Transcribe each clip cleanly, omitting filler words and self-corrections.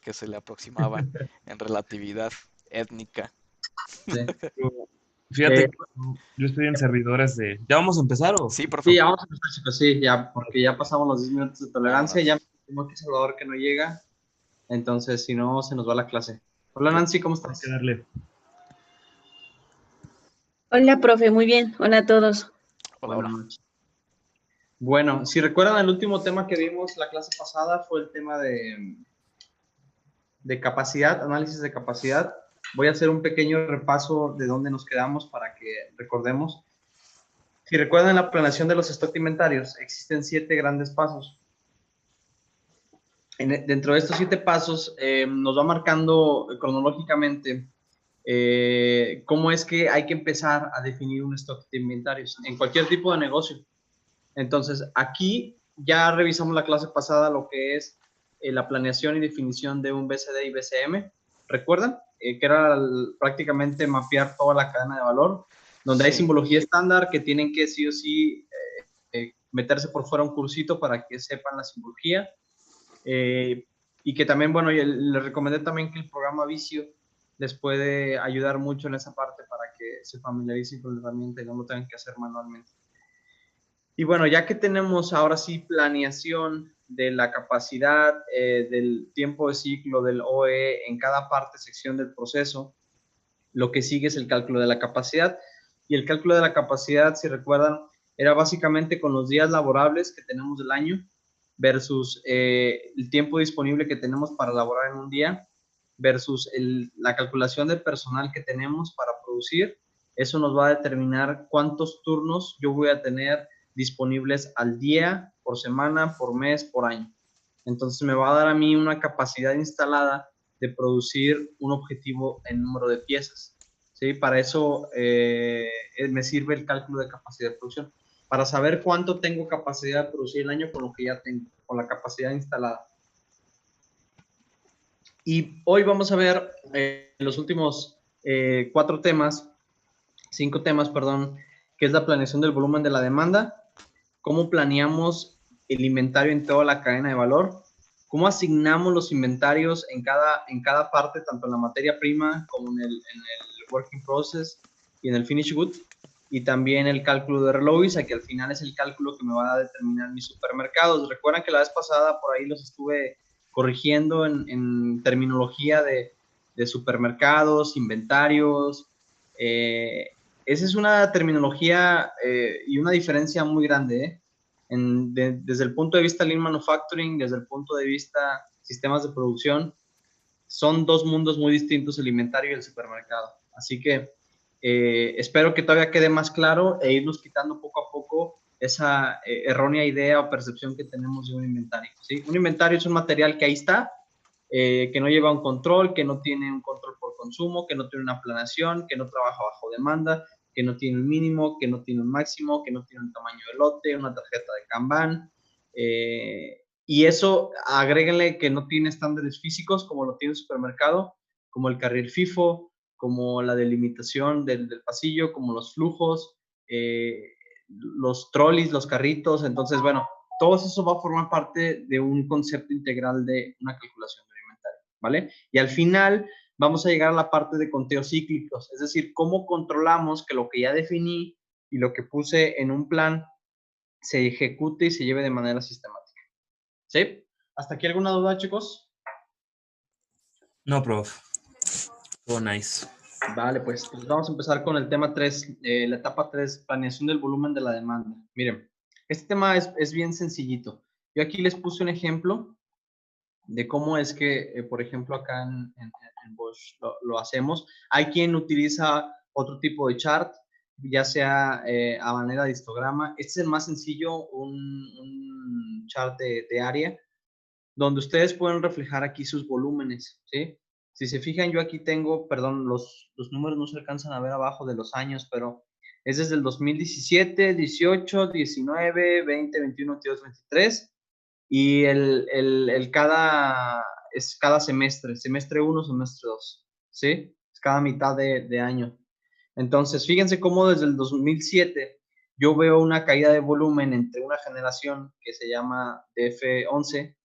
que se le aproximaban en relatividad étnica. Sí. Fíjate Eh, que yo estoy en servidores de... ¿Ya vamos a empezar o...? Sí, por sí, favor, ya vamos a empezar, chicos, sí, ya, porque ya pasamos los 10 minutos de tolerancia, ya vámonos. me confirmó que Salvador que no llega, entonces si no, se nos va la clase. Hola Ok, Nancy, ¿cómo Hay que estás? darle. Hola, profe, muy bien. Hola a todos. hola, Buenas hola. noches. Bueno, si recuerdan el último tema que vimos la clase pasada fue el tema de capacidad, análisis de capacidad. Voy a hacer un pequeño repaso de dónde nos quedamos para que recordemos. Si recuerdan la planeación de los stock inventarios, existen 7 grandes pasos. Dentro de estos 7 pasos nos va marcando cronológicamente cómo es que hay que empezar a definir un stock de inventarios en cualquier tipo de negocio. Entonces, aquí ya revisamos la clase pasada lo que es la planeación y definición de un BCD y BCM. ¿Recuerdan? Que era prácticamente mapear toda la cadena de valor, donde hay Sí, simbología estándar que tienen que sí o sí meterse por fuera un cursito para que sepan la simbología. Y que también, bueno, les recomendé también que el programa Vicio les puede ayudar mucho en esa parte para que se familiaricen con la herramienta y no lo tengan que hacer manualmente. Y bueno, ya que tenemos ahora sí planeación de la capacidad, del tiempo de ciclo, del OE en cada parte, sección del proceso, lo que sigue es el cálculo de la capacidad. Y el cálculo de la capacidad, si recuerdan, era básicamente con los días laborables que tenemos del año versus el tiempo disponible que tenemos para laborar en un día versus la calculación del personal que tenemos para producir. Eso nos va a determinar cuántos turnos yo voy a tener disponibles al día, por semana, por mes, por año. Entonces me va a dar a mí una capacidad instalada de producir un objetivo en número de piezas. ¿Sí? Para eso me sirve el cálculo de capacidad de producción, para saber cuánto tengo capacidad de producir el año con lo que ya tengo, con la capacidad instalada. Y hoy vamos a ver los últimos 5 temas, perdón, que es la planeación del volumen de la demanda, cómo planeamos el inventario en toda la cadena de valor, cómo asignamos los inventarios en cada parte, tanto en la materia prima como en el working process y en el finish good, y también el cálculo de RLOIs, que al final es el cálculo que me va a determinar mis supermercados. Recuerdan que la vez pasada por ahí los estuve corrigiendo en terminología de supermercados, inventarios. Esa es una terminología y una diferencia muy grande, desde el punto de vista Lean Manufacturing, desde el punto de vista sistemas de producción, son 2 mundos muy distintos, el inventario y el supermercado. Así que espero que todavía quede más claro e irnos quitando poco a poco esa errónea idea o percepción que tenemos de un inventario. ¿Sí? Un inventario es un material que ahí está, que no lleva un control, que no tiene un control por consumo, que no tiene una planeación, que no trabaja bajo demanda, que no tiene un mínimo, que no tiene un máximo, que no tiene un tamaño de lote, una tarjeta de Kanban. Y eso, agréguenle que no tiene estándares físicos como lo tiene el supermercado, como el carril FIFO, como la delimitación del pasillo, como los flujos, los trolleys, los carritos. Entonces, bueno, todo eso va a formar parte de un concepto integral de una calculación del inventario, ¿vale? Y al final vamos a llegar a la parte de conteos cíclicos, es decir, cómo controlamos que lo que ya definí y lo que puse en un plan se ejecute y se lleve de manera sistemática. ¿Sí? ¿Hasta aquí alguna duda, chicos? No, prof. Oh, nice. Vale, pues vamos a empezar con el tema 3, la etapa 3, planeación del volumen de la demanda. Miren, este tema es bien sencillito. Yo aquí les puse un ejemplo de cómo es que, por ejemplo, acá en Bosch lo hacemos. Hay quien utiliza otro tipo de chart, ya sea a manera de histograma. Este es el más sencillo, un chart de área, donde ustedes pueden reflejar aquí sus volúmenes, ¿sí? Si se fijan, yo aquí tengo, perdón, los números no se alcanzan a ver abajo de los años, pero es desde el 2017, 18, 19, 20, 21, 22, 23, y es cada semestre 1, semestre 2, ¿sí? Es cada mitad de año. Entonces, fíjense cómo desde el 2007 yo veo una caída de volumen entre una generación que se llama DF11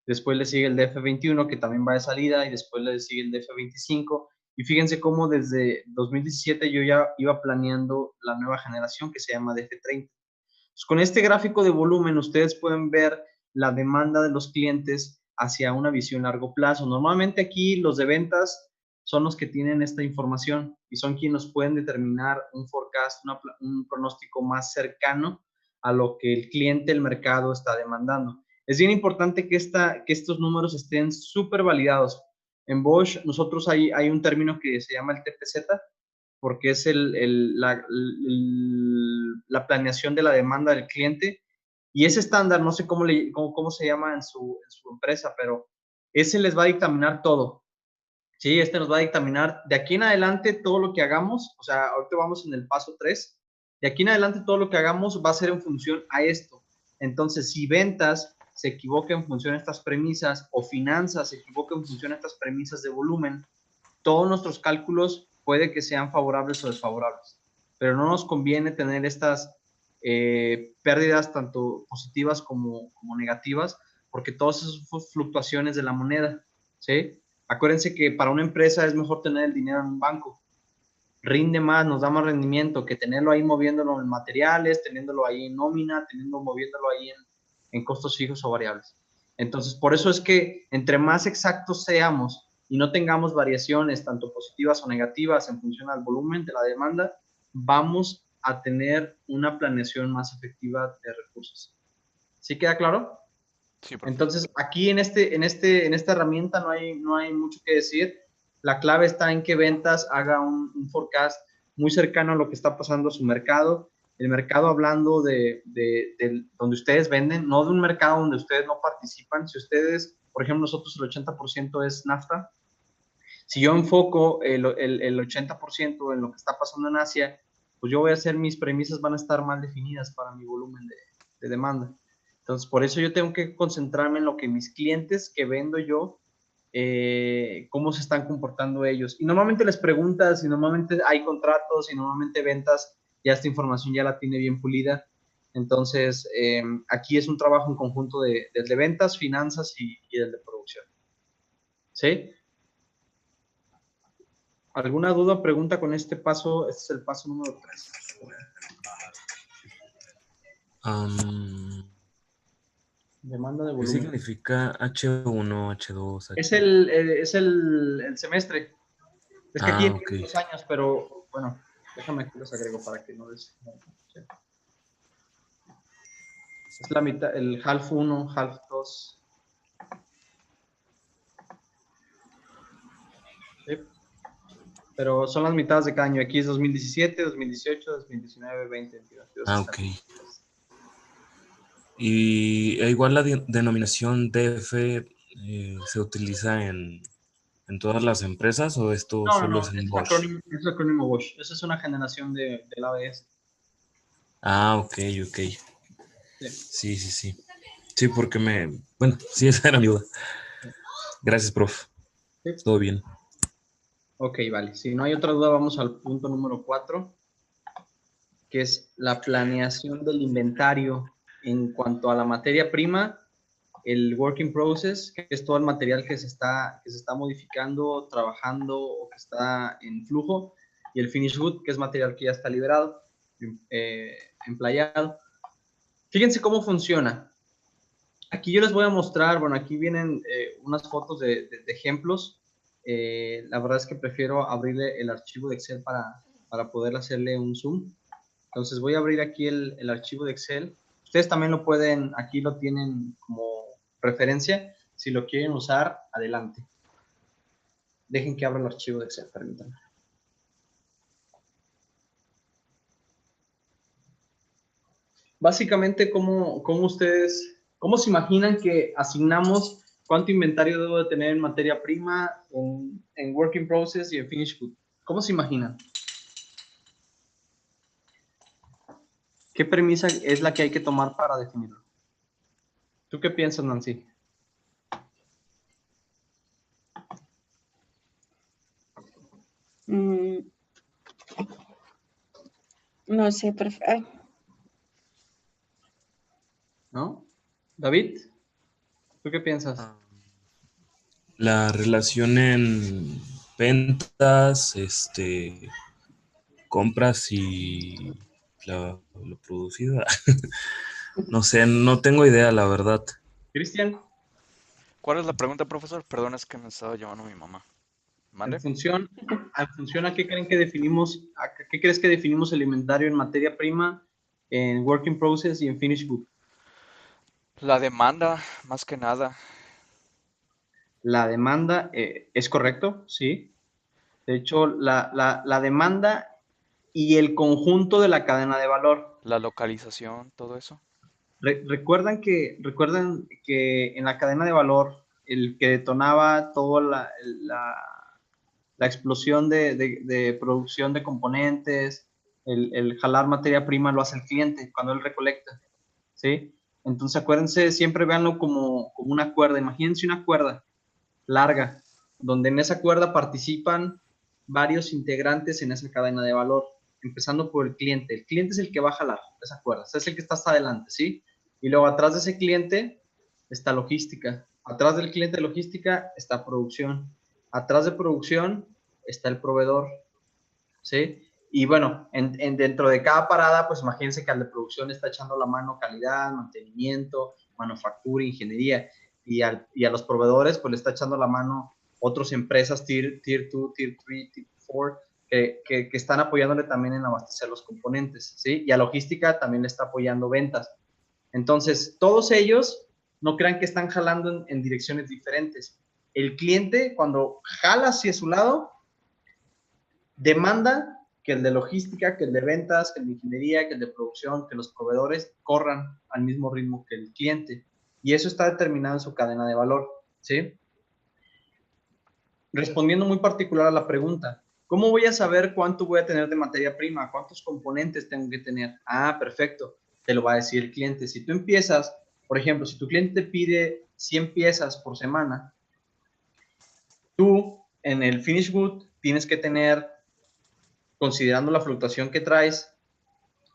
después le sigue el DF21 que también va de salida y después le sigue el DF25. Y fíjense cómo desde 2017 yo ya iba planeando la nueva generación que se llama DF30. Pues con este gráfico de volumen ustedes pueden ver la demanda de los clientes hacia una visión a largo plazo. Normalmente aquí los de ventas son los que tienen esta información y son quienes nos pueden determinar un forecast, un pronóstico más cercano a lo que el cliente, el mercado está demandando. Es bien importante que estos números estén súper validados. En Bosch nosotros hay un término que se llama el TPZ, porque es la planeación de la demanda del cliente. Y ese estándar, no sé cómo se llama en su empresa, pero ese les va a dictaminar todo. Sí, este nos va a dictaminar de aquí en adelante todo lo que hagamos. O sea, ahorita vamos en el paso 3. De aquí en adelante todo lo que hagamos va a ser en función a esto. Entonces, si ventas se equivoca en función a estas premisas o finanzas se equivoca en función a estas premisas de volumen, todos nuestros cálculos puede que sean favorables o desfavorables, pero no nos conviene tener estas pérdidas tanto positivas como negativas, porque todas esas fluctuaciones de la moneda, ¿sí? Acuérdense que para una empresa es mejor tener el dinero en un banco, rinde más, nos da más rendimiento que tenerlo ahí moviéndolo en materiales, teniéndolo ahí en nómina, moviéndolo ahí en costos fijos o variables. Entonces, por eso es que entre más exactos seamos y no tengamos variaciones tanto positivas o negativas en función al volumen de la demanda, vamos a tener una planeación más efectiva de recursos. ¿Sí queda claro? Sí, profe. Entonces, aquí en esta herramienta no hay mucho que decir. La clave está en que ventas haga un forecast muy cercano a lo que está pasando a su mercado. El mercado hablando de donde ustedes venden, no de un mercado donde ustedes no participan. Si ustedes, por ejemplo, nosotros el 80% es NAFTA. Si yo enfoco el 80% en lo que está pasando en Asia, pues yo voy a hacer, mis premisas van a estar mal definidas para mi volumen de demanda. Entonces, por eso yo tengo que concentrarme en lo que mis clientes que vendo yo, cómo se están comportando ellos. Y normalmente les preguntas, y normalmente hay contratos, y normalmente ventas, ya esta información ya la tiene bien pulida. Entonces, aquí es un trabajo en conjunto de ventas, finanzas y del de producción. ¿Sí? ¿Alguna duda o pregunta con este paso? Este es el paso número 3. Demanda de ¿Qué volumen. significa H1, H2, Es H? el semestre. Es que aquí Ok. hay 2 años, pero bueno, déjame aquí los agrego para que no les... Es la mitad, el half 1, half 2. ¿Sí? Pero son las mitades de cada año. Aquí es 2017, 2018, 2019, 20, 22, 22. Ok. Y igual la denominación DF se utiliza en todas las empresas o esto solo No, es en Bosch. es el acrónimo Bosch. Esa es una generación del ABS. Ok. Sí. Sí. Sí, porque bueno, sí, esa era mi duda. Gracias, prof. Sí. Todo bien. Ok, vale. Si no hay otra duda, vamos al punto número 4, que es la planeación del inventario en cuanto a la materia prima, el work in process, que es todo el material que se está modificando, trabajando o que está en flujo, y el finish good, que es material que ya está liberado, emplayado. Fíjense cómo funciona. Aquí yo les voy a mostrar, bueno, aquí vienen unas fotos de ejemplos. La verdad es que prefiero abrirle el archivo de Excel para poder hacerle un zoom. Entonces voy a abrir aquí el archivo de Excel. Ustedes también lo pueden, aquí lo tienen como referencia. Si lo quieren usar, adelante. Dejen que abra el archivo de Excel, permítanme. Básicamente, ¿cómo se imaginan que asignamos cuánto inventario debo de tener en materia prima, en work in process y en finish good? ¿Cómo se imaginan? ¿Qué premisa es la que hay que tomar para definirlo? ¿Tú qué piensas, Nancy? No sé, ¿No? ¿David? ¿Tú qué piensas? Ah, La relación en ventas, compras y lo producido. No sé, no tengo idea, la verdad. Cristian, ¿Cuál es la pregunta, profesor? Perdón, es que me estaba llamando mi mamá. en ¿Mande? función, a qué creen que definimos, qué crees que definimos el inventario en materia prima, en work in process y en finished good? La demanda, más que nada. La demanda, es correcto, sí. De hecho, la demanda y el conjunto de la cadena de valor. La localización, todo eso. Recuerdan que en la cadena de valor, el que detonaba toda la explosión de producción de componentes, el jalar materia prima lo hace el cliente cuando él recolecta, ¿sí? Entonces acuérdense, siempre véanlo como una cuerda. Imagínense una cuerda larga, donde en esa cuerda participan varios integrantes en esa cadena de valor, empezando por el cliente. El cliente es el que va a jalar esa cuerda, es el que está hasta adelante, ¿sí? Y luego atrás de ese cliente está logística. Atrás del cliente de logística está producción. Atrás de producción está el proveedor, ¿sí? Y bueno, dentro de cada parada, pues imagínense que al de producción está echando la mano calidad, mantenimiento, manufactura, ingeniería, y a los proveedores, pues le está echando la mano otras empresas, tier 2, Tier 3, Tier 4, que están apoyándole también en abastecer los componentes, ¿sí? Y a logística también le está apoyando ventas. Entonces, todos ellos no crean que están jalando en direcciones diferentes. El cliente, cuando jala hacia su lado, demanda que el de logística, que el de ventas, que el de ingeniería, que el de producción, que los proveedores corran al mismo ritmo que el cliente. Y eso está determinado en su cadena de valor, ¿sí? Respondiendo muy particular a la pregunta, ¿cómo voy a saber cuánto voy a tener de materia prima? ¿Cuántos componentes tengo que tener? Ah, perfecto, te lo va a decir el cliente. Si tú empiezas, por ejemplo, si tu cliente te pide 100 piezas por semana, tú en el finish good tienes que tener, considerando la fluctuación que traes,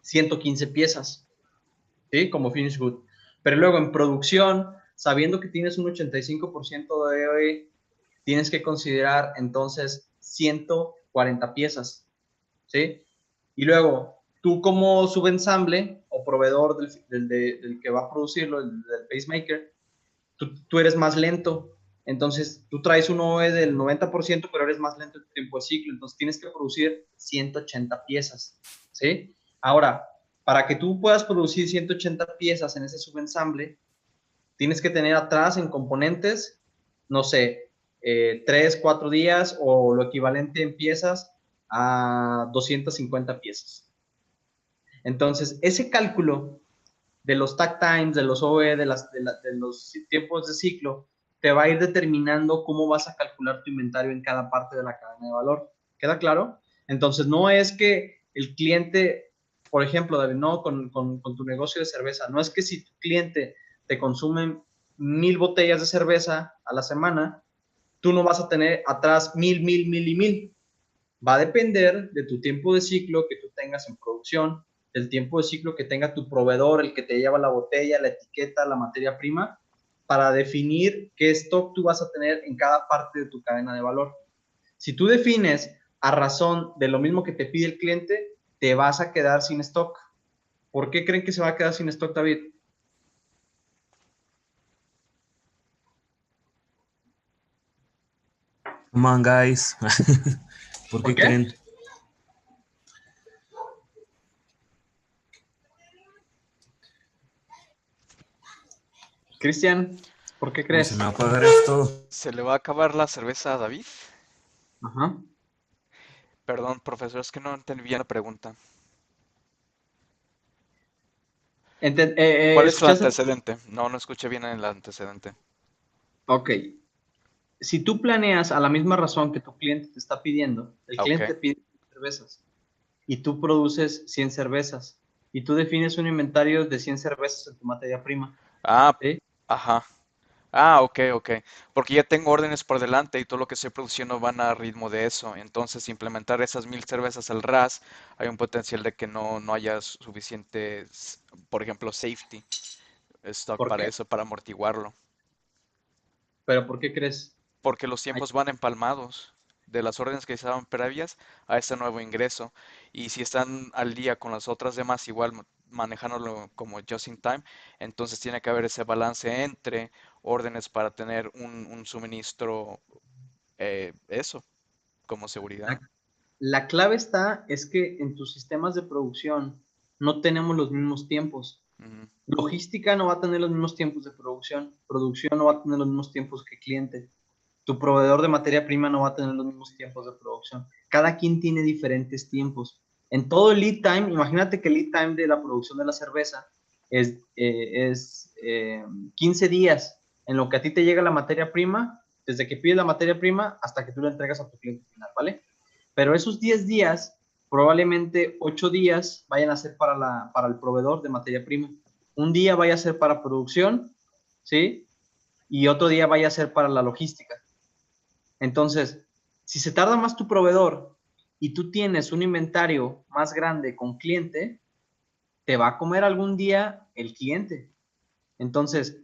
115 piezas, ¿sí? Como finish good. Pero luego en producción, sabiendo que tienes un 85% de OE, tienes que considerar entonces 140 piezas, ¿sí? Y luego, tú como subensamble o proveedor del que va a producirlo, del pacemaker, tú eres más lento. Entonces, tú traes un OE del 90%, pero eres más lento en tu tiempo de ciclo. Entonces, tienes que producir 180 piezas, ¿sí? Ahora, para que tú puedas producir 180 piezas en ese subensamble, tienes que tener atrás en componentes, no sé, 3, 4 días o lo equivalente en piezas a 250 piezas. Entonces, ese cálculo de los takt times, de los OE, de los tiempos de ciclo, te va a ir determinando cómo vas a calcular tu inventario en cada parte de la cadena de valor. ¿Queda claro? Entonces, no es que el cliente, por ejemplo, David, no, con tu negocio de cerveza, no es que si tu cliente te consume 1000 botellas de cerveza a la semana, tú no vas a tener atrás 1000 y 1000. Va a depender de tu tiempo de ciclo que tú tengas en producción, del tiempo de ciclo que tenga tu proveedor, el que te lleva la botella, la etiqueta, la materia prima, para definir qué stock tú vas a tener en cada parte de tu cadena de valor. Si tú defines a razón de lo mismo que te pide el cliente, te vas a quedar sin stock. ¿Por qué creen que se va a quedar sin stock, David? Come on, guys. ¿Por ¿Por qué qué? creen? Cristian, ¿por qué Uy, se me crees? va a apagar esto. ¿Se le va a acabar la cerveza a David? Ajá. Perdón, profesor, es que no entendí bien la pregunta. ¿Cuál es el ¿Escuchaste? antecedente? No, no escuché bien el antecedente. Ok. Si tú planeas a la misma razón que tu cliente te está pidiendo, el Ok. cliente pide cervezas y tú produces 100 cervezas y tú defines un inventario de 100 cervezas en tu materia prima, Ah, ¿sí? ajá. Ah, ok, ok. Porque ya tengo órdenes por delante y todo lo que estoy produciendo van a ritmo de eso. Entonces, implementar esas 1000 cervezas al RAS, hay un potencial de que no haya suficiente, por ejemplo, safety stock ¿Por para qué? eso, para amortiguarlo. ¿Pero por qué crees? porque los Ay, tiempos van empalmados de las órdenes que estaban previas a este nuevo ingreso. Y si están al día con las otras demás, igual manejándolo como just in time, entonces tiene que haber ese balance entre órdenes para tener un suministro, eso, como seguridad. La, la clave es que en tus sistemas de producción no tenemos los mismos tiempos. Ujú. Logística no va a tener los mismos tiempos de producción. Producción no va a tener los mismos tiempos que cliente. Tu proveedor de materia prima no va a tener los mismos tiempos de producción. Cada quien tiene diferentes tiempos. En todo el lead time, imagínate que el lead time de la producción de la cerveza es 15 días en lo que a ti te llega la materia prima, desde que pides la materia prima hasta que tú la entregas a tu cliente final, ¿vale? Pero esos 10 días, probablemente 8 días vayan a ser para el proveedor de materia prima. Un día vaya a ser para producción, ¿sí? Y otro día vaya a ser para la logística. Entonces, si se tarda más tu proveedor y tú tienes un inventario más grande con cliente, te va a comer algún día el cliente. Entonces,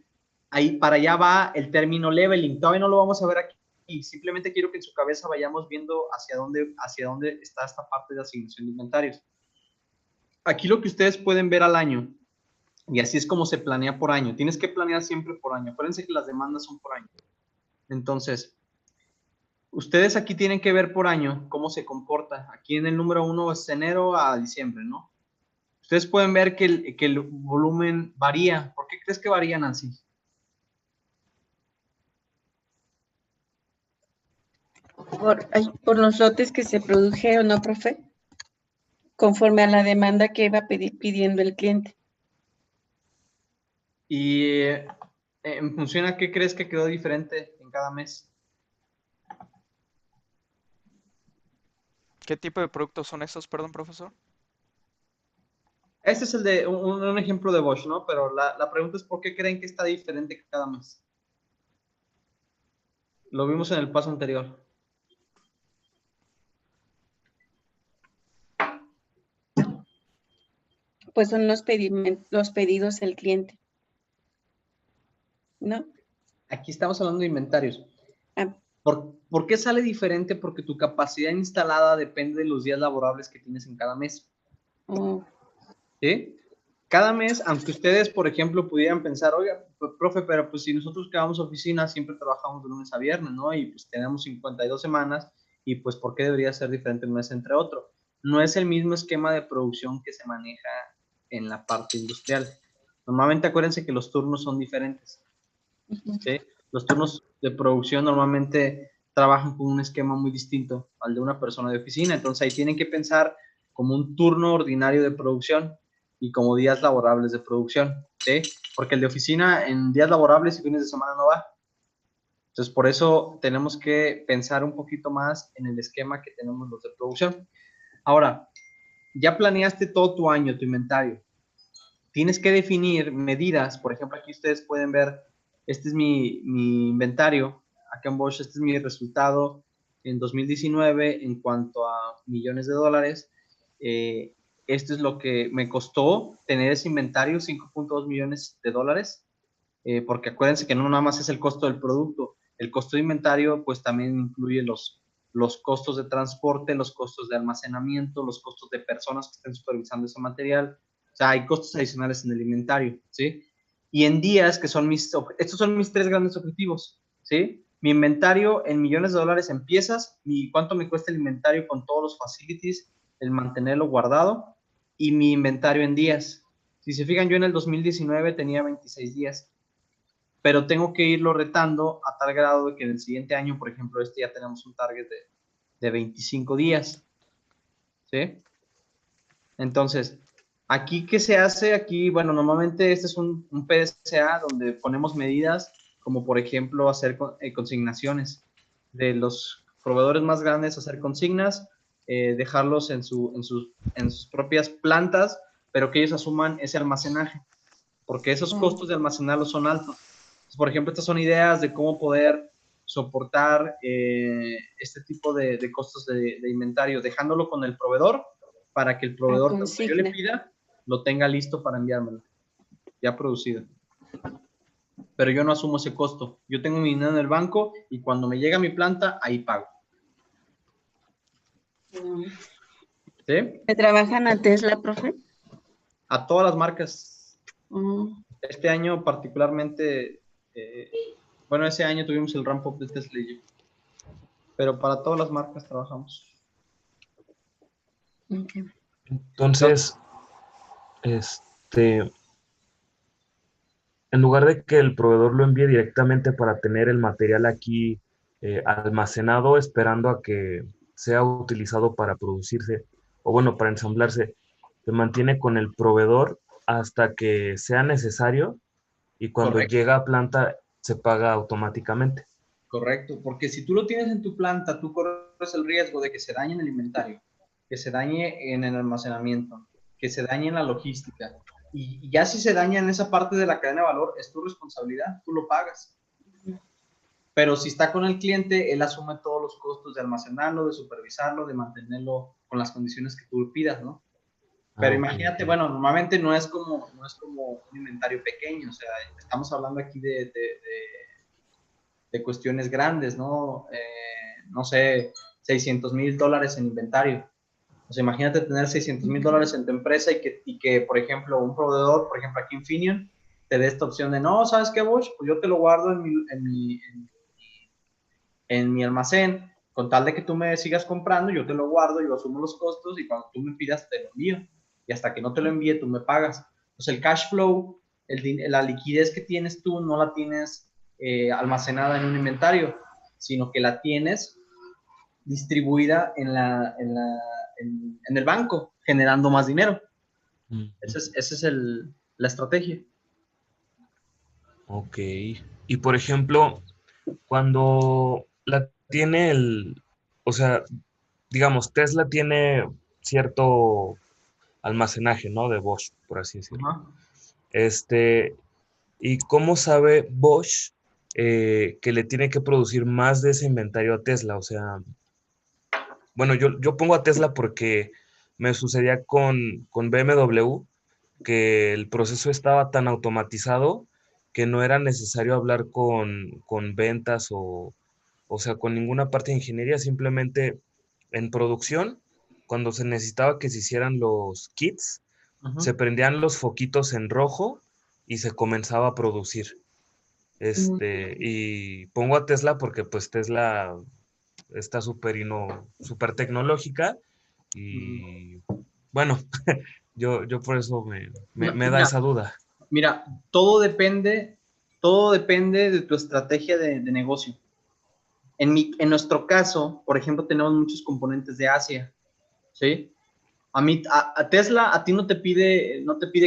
ahí para allá va el término leveling. Todavía no lo vamos a ver aquí. Y simplemente quiero que en su cabeza vayamos viendo hacia dónde está esta parte de asignación de inventarios. Aquí lo que ustedes pueden ver al año, y así es como se planea por año. Tienes que planear siempre por año. Acuérdense que las demandas son por año. Entonces, ustedes aquí tienen que ver por año cómo se comporta. Aquí en el número 1 es enero a diciembre, ¿no? Ustedes pueden ver que el volumen varía. ¿Por qué crees que varía, Nancy? Por los lotes que se produjeron, ¿no, profe? Conforme a la demanda que iba pidiendo el cliente. Y en función a qué crees que quedó diferente en cada mes. ¿Qué tipo de productos son esos, perdón, profesor? Este es el de un ejemplo de Bosch, ¿no? Pero la pregunta es ¿por qué creen que está diferente cada mes? Lo vimos en el paso anterior. Pues son los pedidos del cliente, ¿no? Aquí estamos hablando de inventarios. Ah, ¿Por qué sale diferente? Porque tu capacidad instalada depende de los días laborables que tienes en cada mes. oh, ¿Sí? Cada mes, aunque ustedes, por ejemplo, pudieran pensar, oiga, pues, profe, pero pues si nosotros que vamos a oficina siempre trabajamos de lunes a viernes, ¿no? Y pues tenemos 52 semanas y pues ¿por qué debería ser diferente un mes entre otro? No es el mismo esquema de producción que se maneja en la parte industrial. Normalmente acuérdense que los turnos son diferentes, ujú. ¿sí? Los turnos de producción normalmente trabajan con un esquema muy distinto al de una persona de oficina, entonces ahí tienen que pensar como un turno ordinario de producción y como días laborables de producción, ¿sí? Porque el de oficina en días laborables y fines de semana no va. Entonces, por eso tenemos que pensar un poquito más en el esquema que tenemos los de producción. Ahora, ya planeaste todo tu año, tu inventario. Tienes que definir medidas. Por ejemplo, aquí ustedes pueden ver, este es mi inventario. Acá en Bosch, este es mi resultado en 2019 en cuanto a millones de dólares. Esto es lo que me costó tener ese inventario, 5.2 millones de dólares, porque acuérdense que no nada más es el costo del producto, el costo de inventario pues también incluye los costos de transporte, los costos de almacenamiento, los costos de personas que estén supervisando ese material, o sea, hay costos adicionales en el inventario, ¿sí? Y en días, que son estos son mis tres grandes objetivos, ¿sí? Mi inventario en millones de dólares en piezas, cuánto me cuesta el inventario con todos los facilities, el mantenerlo guardado, y mi inventario en días. Si se fijan, yo en el 2019 tenía 26 días, pero tengo que irlo retando a tal grado de que en el siguiente año, por ejemplo, ya tenemos un target de 25 días, ¿sí? Entonces, aquí, ¿qué se hace? Aquí, bueno, normalmente este es un PDCA donde ponemos medidas, como por ejemplo hacer consignaciones de los proveedores más grandes, hacer consignas, dejarlos en sus propias plantas, pero que ellos asuman ese almacenaje, porque esos Oh, costos de almacenarlo son altos. Entonces, por ejemplo, estas son ideas de cómo poder soportar este tipo de costos de inventario, dejándolo con el proveedor para que el a proveedor, cuando yo le consigna. pida, lo tenga listo para enviármelo, ya producido. pero yo no asumo ese costo. Yo tengo mi dinero en el banco y cuando me llega mi planta, ahí pago. ¿Sí? ¿Se trabajan a Tesla, profe? A todas las marcas. Mm, Este año particularmente, bueno, ese año tuvimos el ramp up de Tesla, pero para todas las marcas trabajamos. ok. Entonces, este, en lugar de que el proveedor lo envíe directamente para tener el material aquí almacenado, esperando a que sea utilizado para producirse, o bueno, para ensamblarse, se mantiene con el proveedor hasta que sea necesario y cuando Correcto. llega a planta se paga automáticamente. Correcto, porque si tú lo tienes en tu planta, tú corres el riesgo de que se dañe en el inventario, que se dañe en el almacenamiento, que se dañe en la logística. Y ya si se daña en esa parte de la cadena de valor, es tu responsabilidad, tú lo pagas. Pero si está con el cliente, él asume todos los costos de almacenarlo, de supervisarlo, de mantenerlo con las condiciones que tú pidas, ¿no? Ah, Pero ok, imagínate, ok. bueno, normalmente no es como un inventario pequeño, o sea, estamos hablando aquí de cuestiones grandes, ¿no? No sé, $600,000 en inventario. O sea, imagínate tener $600,000 en tu empresa y que, por ejemplo, un proveedor, por ejemplo, aquí en Finion, te dé esta opción de, no, ¿sabes qué, Bosch? Pues yo te lo guardo en mi almacén, con tal de que tú me sigas comprando, yo te lo guardo, yo asumo los costos y cuando tú me pidas, te lo envío. Y hasta que no te lo envíe, tú me pagas. Entonces, el cash flow, la liquidez que tienes tú, no la tienes almacenada en un inventario, sino que la tienes distribuida en el banco, generando más dinero. Mm, Esa es la estrategia. ok. Y por ejemplo, cuando la tiene o sea, digamos, Tesla tiene cierto almacenaje, ¿no? De Bosch, por así decirlo. Ajá. Este, ¿Y cómo sabe Bosch que le tiene que producir más de ese inventario a Tesla? O sea, bueno, yo pongo a Tesla porque me sucedía con BMW que el proceso estaba tan automatizado que no era necesario hablar con ventas o sea, con ninguna parte de ingeniería, simplemente en producción, cuando se necesitaba que se hicieran los kits, Ajá. se prendían los foquitos en rojo y se comenzaba a producir. Y pongo a Tesla porque pues Tesla está súper tecnológica y bueno, yo por eso No, me da esa duda. mira, todo depende de tu estrategia de negocio. En nuestro caso, por ejemplo, tenemos muchos componentes de Asia, ¿sí? A Tesla, a ti no te pide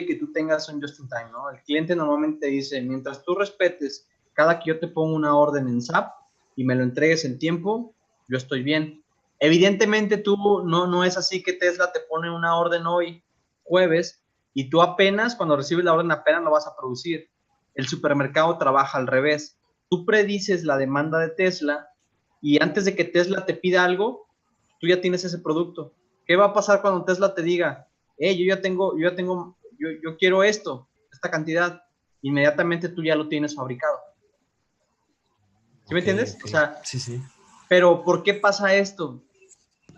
que tú tengas un just in time, ¿no? El cliente normalmente dice, mientras tú respetes cada que yo te pongo una orden en SAP y me lo entregues en tiempo, yo estoy bien. Evidentemente tú no es así que Tesla te pone una orden hoy, jueves, y tú apenas, cuando recibes la orden, apenas lo vas a producir. El supermercado trabaja al revés. Tú predices la demanda de Tesla y antes de que Tesla te pida algo, tú ya tienes ese producto. ¿Qué va a pasar cuando Tesla te diga, yo quiero esta cantidad? Inmediatamente tú ya lo tienes fabricado. ¿Sí me Ok, entiendes? ok. O sea, Sí, sí. pero ¿por qué pasa esto?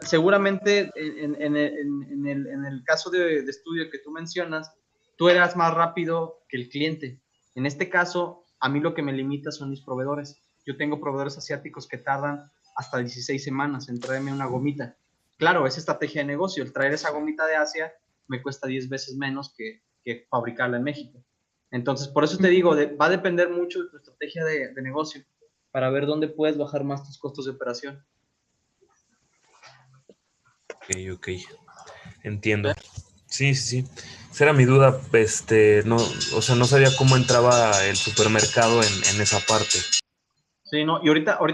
Seguramente en el caso de estudio que tú mencionas, tú eras más rápido que el cliente. En este caso, a mí lo que me limita son mis proveedores. Yo tengo proveedores asiáticos que tardan hasta 16 semanas en traerme una gomita. Claro, es estrategia de negocio. El traer esa Sí. gomita de Asia me cuesta 10 veces menos que fabricarla en México. Entonces, por eso te digo, va a depender mucho de tu estrategia de negocio para ver dónde puedes bajar más tus costos de operación. Ok, ok. Entiendo. Sí, sí, sí. Esa era mi duda. No, o sea, no sabía cómo entraba el supermercado en esa parte. Sí, no, y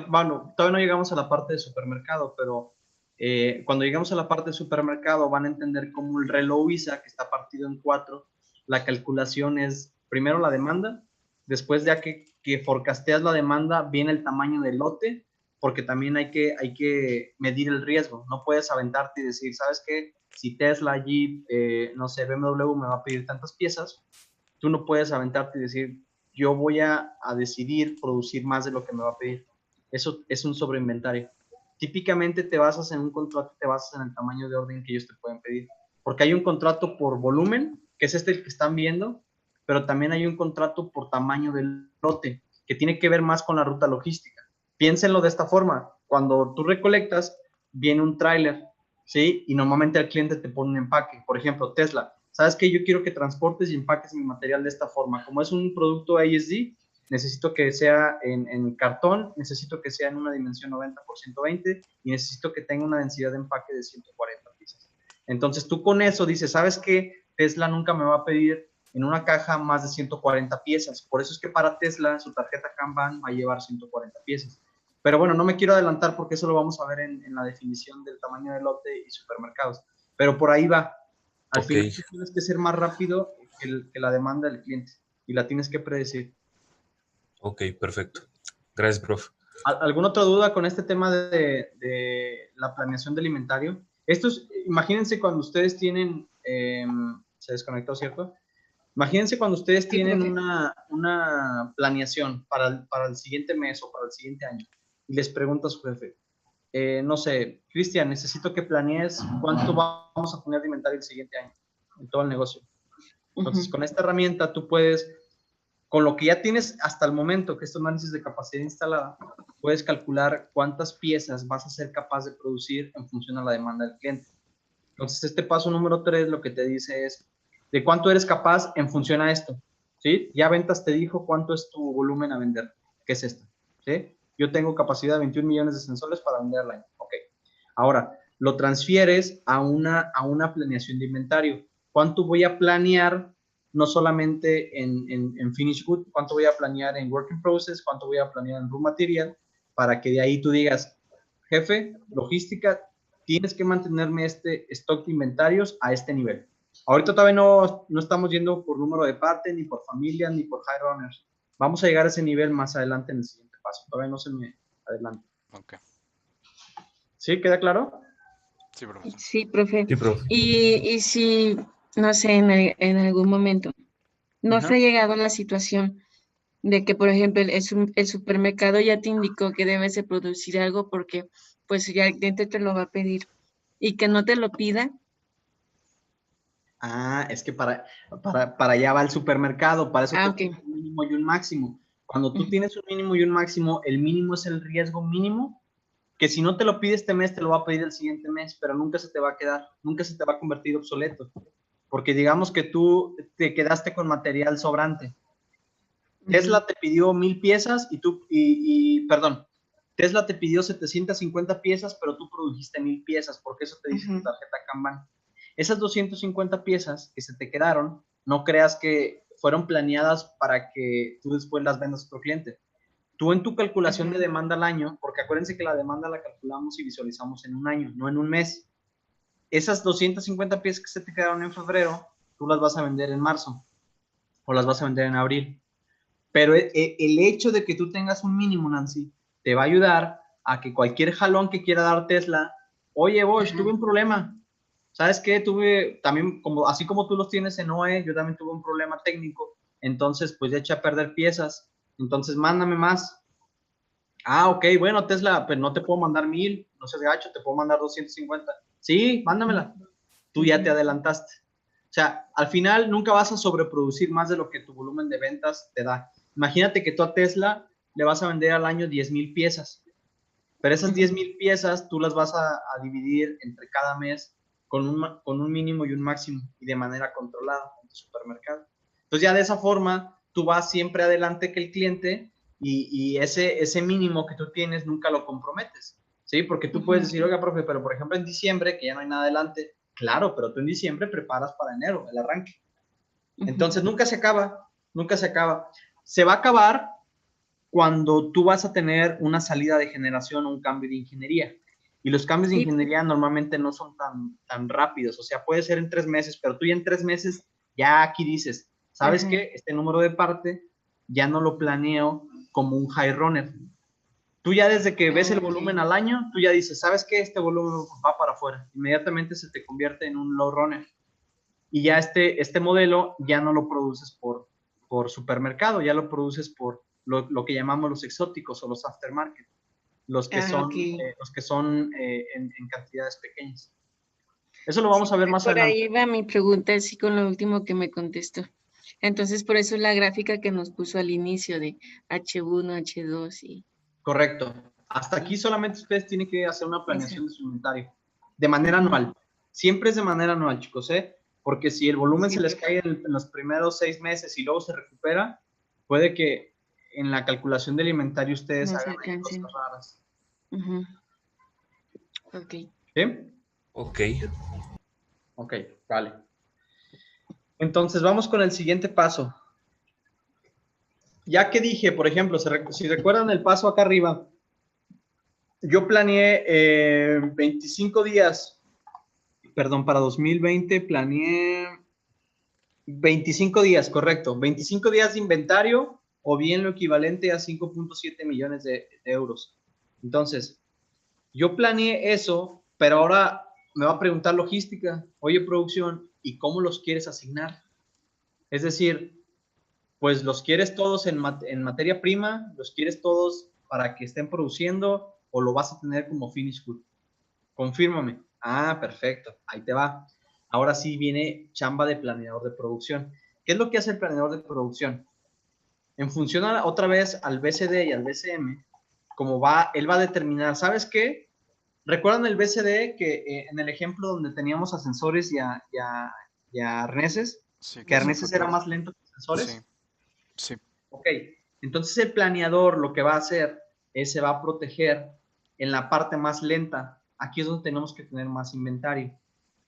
bueno, todavía no llegamos a la parte de supermercado, pero cuando llegamos a la parte de supermercado van a entender cómo el reloj ISA, que está partido en cuatro, la calculación es primero la demanda, después ya que forecasteas la demanda, viene el tamaño del lote, porque también hay que medir el riesgo. No puedes aventarte y decir, ¿sabes qué? Si Tesla, Jeep, no sé, BMW me va a pedir tantas piezas, tú no puedes aventarte y decir, yo voy a decidir producir más de lo que me va a pedir. Eso es un sobreinventario. Típicamente te basas en un contrato, te basas en el tamaño de orden que ellos te pueden pedir. Porque hay un contrato por volumen, que es este el que están viendo, pero también hay un contrato por tamaño del lote, que tiene que ver más con la ruta logística. Piénsenlo de esta forma. Cuando tú recolectas, viene un tráiler, ¿sí? Y normalmente el cliente te pone un empaque. Por ejemplo, Tesla. ¿Sabes qué? Yo quiero que transportes y empaques mi material de esta forma. Como es un producto ASD, necesito que sea en cartón, necesito que sea en una dimensión 90 por 120 y necesito que tenga una densidad de empaque de 140 piezas. Entonces tú con eso dices, ¿sabes qué? Tesla nunca me va a pedir en una caja más de 140 piezas. Por eso es que para Tesla su tarjeta Kanban va a llevar 140 piezas. Pero bueno, no me quiero adelantar porque eso lo vamos a ver en la definición del tamaño de lote y supermercados. Pero por ahí va. Al Ok, final tú tienes que ser más rápido que la demanda del cliente y la tienes que predecir. ok, perfecto. Gracias, profe. ¿Alguna otra duda con este tema de la planeación del inventario? Imagínense cuando ustedes tienen, se desconectó, ¿cierto? Imagínense cuando ustedes Sí, tienen profe. una planeación para el siguiente mes o para el siguiente año y les pregunta a su jefe, no sé, Cristian, necesito que planees cuánto vamos a poner de inventario el siguiente año en todo el negocio. Entonces, con esta herramienta tú puedes, con lo que ya tienes hasta el momento, que es tu análisis de capacidad instalada, puedes calcular cuántas piezas vas a ser capaz de producir en función a la demanda del cliente. Entonces, este paso número 3 lo que te dice es de cuánto eres capaz en función a esto, ¿sí? Ya ventas te dijo cuánto es tu volumen a vender, que es esto, ¿sí? Yo tengo capacidad de 21 millones de sensores para vender al año, ok. Ahora, lo transfieres a una planeación de inventario. ¿Cuánto voy a planear no solamente en finish good, cuánto voy a planear en work in process, cuánto voy a planear en raw material, para que de ahí tú digas, jefe, logística, tienes que mantenerme este stock de inventarios a este nivel. Ahorita todavía no estamos yendo por número de parte, ni por familia, ni por high runners. Vamos a llegar a ese nivel más adelante en el siguiente paso. Todavía no se me adelante. Ok. ¿Sí? ¿Queda claro? Sí, profesor. Sí, profe. Sí, profe. Y si, no sé, en algún momento, no se ha llegado a la situación de que, por ejemplo, el supermercado ya te indicó que debes de producir algo porque pues ya el cliente te lo va a pedir y que no te lo pida. Ah, es que para allá va el supermercado, para eso Ah, te ok. pone un mínimo y un máximo. Cuando tú Ujú. tienes un mínimo y un máximo, el mínimo es el riesgo mínimo, que si no te lo pide este mes, te lo va a pedir el siguiente mes, pero nunca se te va a quedar, nunca se te va a convertir obsoleto. Porque digamos que tú te quedaste con material sobrante. Ujú. Tesla te pidió 1000 piezas perdón, Tesla te pidió 750 piezas, pero tú produjiste 1000 piezas, porque eso te dice tu Ujú. tarjeta Kanban. Esas 250 piezas que se te quedaron, no creas que fueron planeadas para que tú después las vendas a otro cliente. Tú en tu calculación de Ujú. demanda al año, porque acuérdense que la demanda la calculamos y visualizamos en un año, no en un mes. Esas 250 piezas que se te quedaron en febrero, tú las vas a vender en marzo o las vas a vender en abril. Pero el hecho de que tú tengas un mínimo, Nancy, te va a ayudar a que cualquier jalón que quiera dar Tesla, oye, Bosch, tuve Ajá. un problema. ¿Sabes qué? Tuve también, así como tú los tienes en OE, yo también tuve un problema técnico. Entonces, pues ya eché a perder piezas. Entonces, mándame más. Ah, ok, bueno, Tesla, pues no te puedo mandar 1000, no seas gacho, te puedo mandar 250. Sí, mándamela. Tú ya te Ujú. adelantaste. O sea, al final nunca vas a sobreproducir más de lo que tu volumen de ventas te da. Imagínate que tú a Tesla le vas a vender al año 10,000 piezas, pero esas Ujú. 10,000 piezas tú las vas a dividir entre cada mes con un mínimo y un máximo y de manera controlada en tu supermercado. Entonces ya de esa forma tú vas siempre adelante que el cliente y ese mínimo que tú tienes nunca lo comprometes, ¿sí? Porque tú puedes Ujú. decir, oiga, profe, pero por ejemplo en diciembre, que ya no hay nada adelante, claro, pero tú en diciembre preparas para enero el arranque. Ujú. Entonces nunca se acaba, nunca se acaba. Se va a acabar cuando tú vas a tener una salida de generación o un cambio de ingeniería. Y los cambios de Sí. ingeniería normalmente no son tan rápidos. O sea, puede ser en 3 meses, pero tú ya en 3 meses ya aquí dices, ¿sabes Ajá. qué? Este número de parte ya no lo planeo como un high runner. Tú ya desde que ves el Ah, ok. volumen al año, tú ya dices, ¿sabes qué? Este volumen va para afuera. Inmediatamente se te convierte en un low runner. Y ya este modelo ya no lo produces por supermercado, ya lo produces por lo que llamamos los exóticos o los aftermarket, los que Ok. son en cantidades pequeñas. Eso lo vamos a ver más Por adelante. ahí va mi pregunta, así con lo último que me contestó. Entonces, por eso la gráfica que nos puso al inicio de H1, H2 y Correcto. Hasta aquí sí, solamente ustedes tienen que hacer una esa. planeación de su inventario de manera Ujú. anual. Siempre es de manera anual, chicos, ¿eh? Porque si el volumen Sí, se les cae perfecto. en los primeros 6 meses y luego se recupera, puede que en la calculación del inventario ustedes No se hagan ahí alcancen. cosas raras. Ujú. Ok. ¿Sí? Ok. Ok, vale. Entonces vamos con el siguiente paso. Ya que dije, por ejemplo, si recuerdan el paso acá arriba, yo planeé 25 días, perdón, para 2020 planeé 25 días, correcto. 25 días de inventario o bien lo equivalente a 5.7 millones de euros. Entonces, yo planeé eso, pero ahora me va a preguntar logística. Oye, producción, ¿y cómo los quieres asignar? Es decir, pues los quieres todos en materia prima, los quieres todos para que estén produciendo o lo vas a tener como finish good. Confírmame. Ah, perfecto. Ahí te va. Ahora sí viene chamba de planeador de producción. ¿Qué es lo que hace el planeador de producción? En función otra vez al BCD y al BCM, él va a determinar, ¿sabes qué? ¿Recuerdan el BCD que en el ejemplo donde teníamos ascensores y a arneses? Sí, Que que es el arneses era futuro. más lento que Sí, ascensores. sí. Ok, entonces el planeador lo que va a hacer es se va a proteger en la parte más lenta. Aquí es donde tenemos que tener más inventario.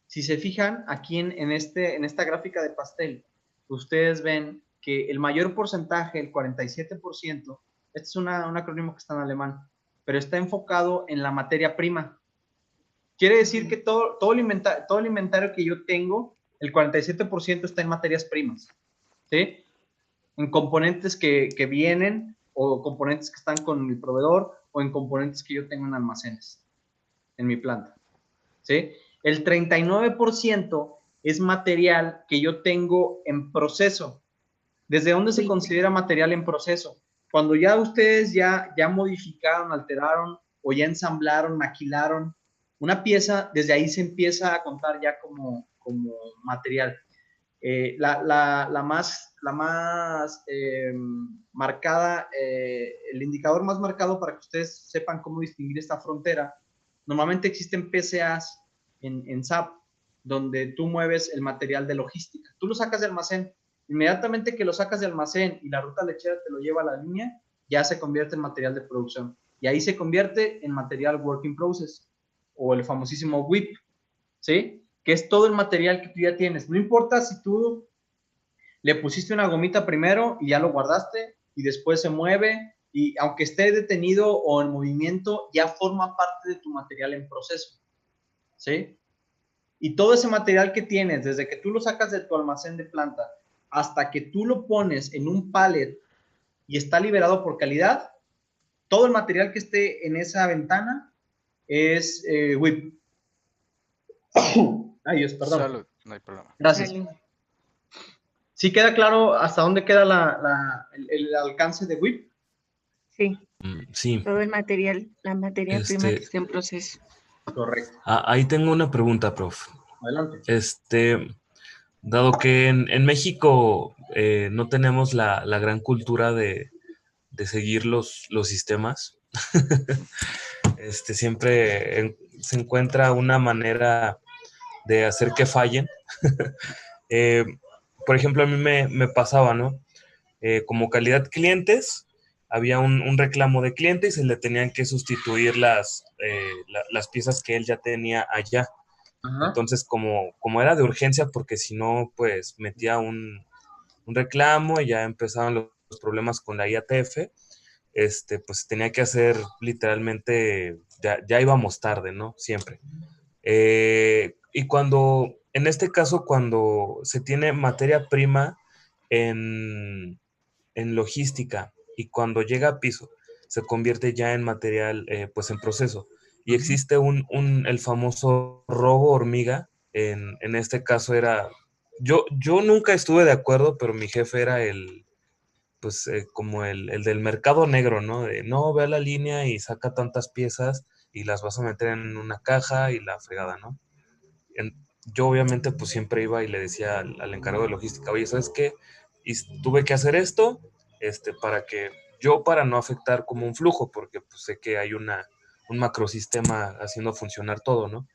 Si se fijan, aquí en esta gráfica de pastel, ustedes ven que el mayor porcentaje, el 47%, este es un acrónimo que está en alemán, pero está enfocado en la materia prima. Quiere decir que todo el inventario que yo tengo, el 47% está en materias primas, ¿sí? En componentes que vienen o componentes que están con mi proveedor o en componentes que yo tengo en almacenes, en mi planta. ¿Sí? El 39% es material que yo tengo en proceso. ¿Desde dónde se Uy, considera material en proceso? Cuando ya ustedes ya modificaron, alteraron o ya ensamblaron, maquilaron una pieza, desde ahí se empieza a contar ya como material. La más marcada, el indicador más marcado para que ustedes sepan cómo distinguir esta frontera, normalmente existen PCAs en SAP, donde tú mueves el material de logística. Tú lo sacas de almacén. Inmediatamente que lo sacas de almacén y la ruta lechera te lo lleva a la línea, ya se convierte en material de producción. Y ahí se convierte en material work in process o el famosísimo WIP, ¿sí? Que es todo el material que tú ya tienes. No importa si tú le pusiste una gomita primero y ya lo guardaste y después se mueve y aunque esté detenido o en movimiento, ya forma parte de tu material en proceso, ¿sí? Y todo ese material que tienes, desde que tú lo sacas de tu almacén de planta hasta que tú lo pones en un pallet y está liberado por calidad, todo el material que esté en esa ventana es WIP. Ay, Dios, perdón. Salud, no hay problema. Gracias. salud. ¿Sí queda claro hasta dónde queda el alcance de WIP? Sí, Sí, todo el material, la materia prima que este, está en proceso. Correcto. ahí tengo una pregunta, prof. Adelante. Dado que en México no tenemos la gran cultura de seguir los sistemas, siempre se encuentra una manera de hacer que fallen. Eh, por ejemplo, a mí me pasaba, ¿no? Como calidad clientes, había un reclamo de cliente y se le tenían que sustituir las piezas que él ya tenía allá. Ajá. Entonces, como era de urgencia, porque si no, pues metía un reclamo y ya empezaban los problemas con la IATF, pues tenía que hacer literalmente, ya íbamos tarde, ¿no? Siempre. Y en este caso, cuando se tiene materia prima en logística y cuando llega a piso, se convierte ya en material, pues en proceso. Y Ujú. existe el famoso robo hormiga. En este caso yo nunca estuve de acuerdo, pero mi jefe era pues como el del mercado negro, ¿no? De no, ve a la línea y saca tantas piezas y las vas a meter en una caja y la fregada, ¿no? Yo obviamente pues siempre iba y le decía al encargado de logística, oye, ¿sabes qué? Y tuve que hacer esto, para no afectar como un flujo, porque pues sé que hay un macrosistema haciendo funcionar todo, ¿no?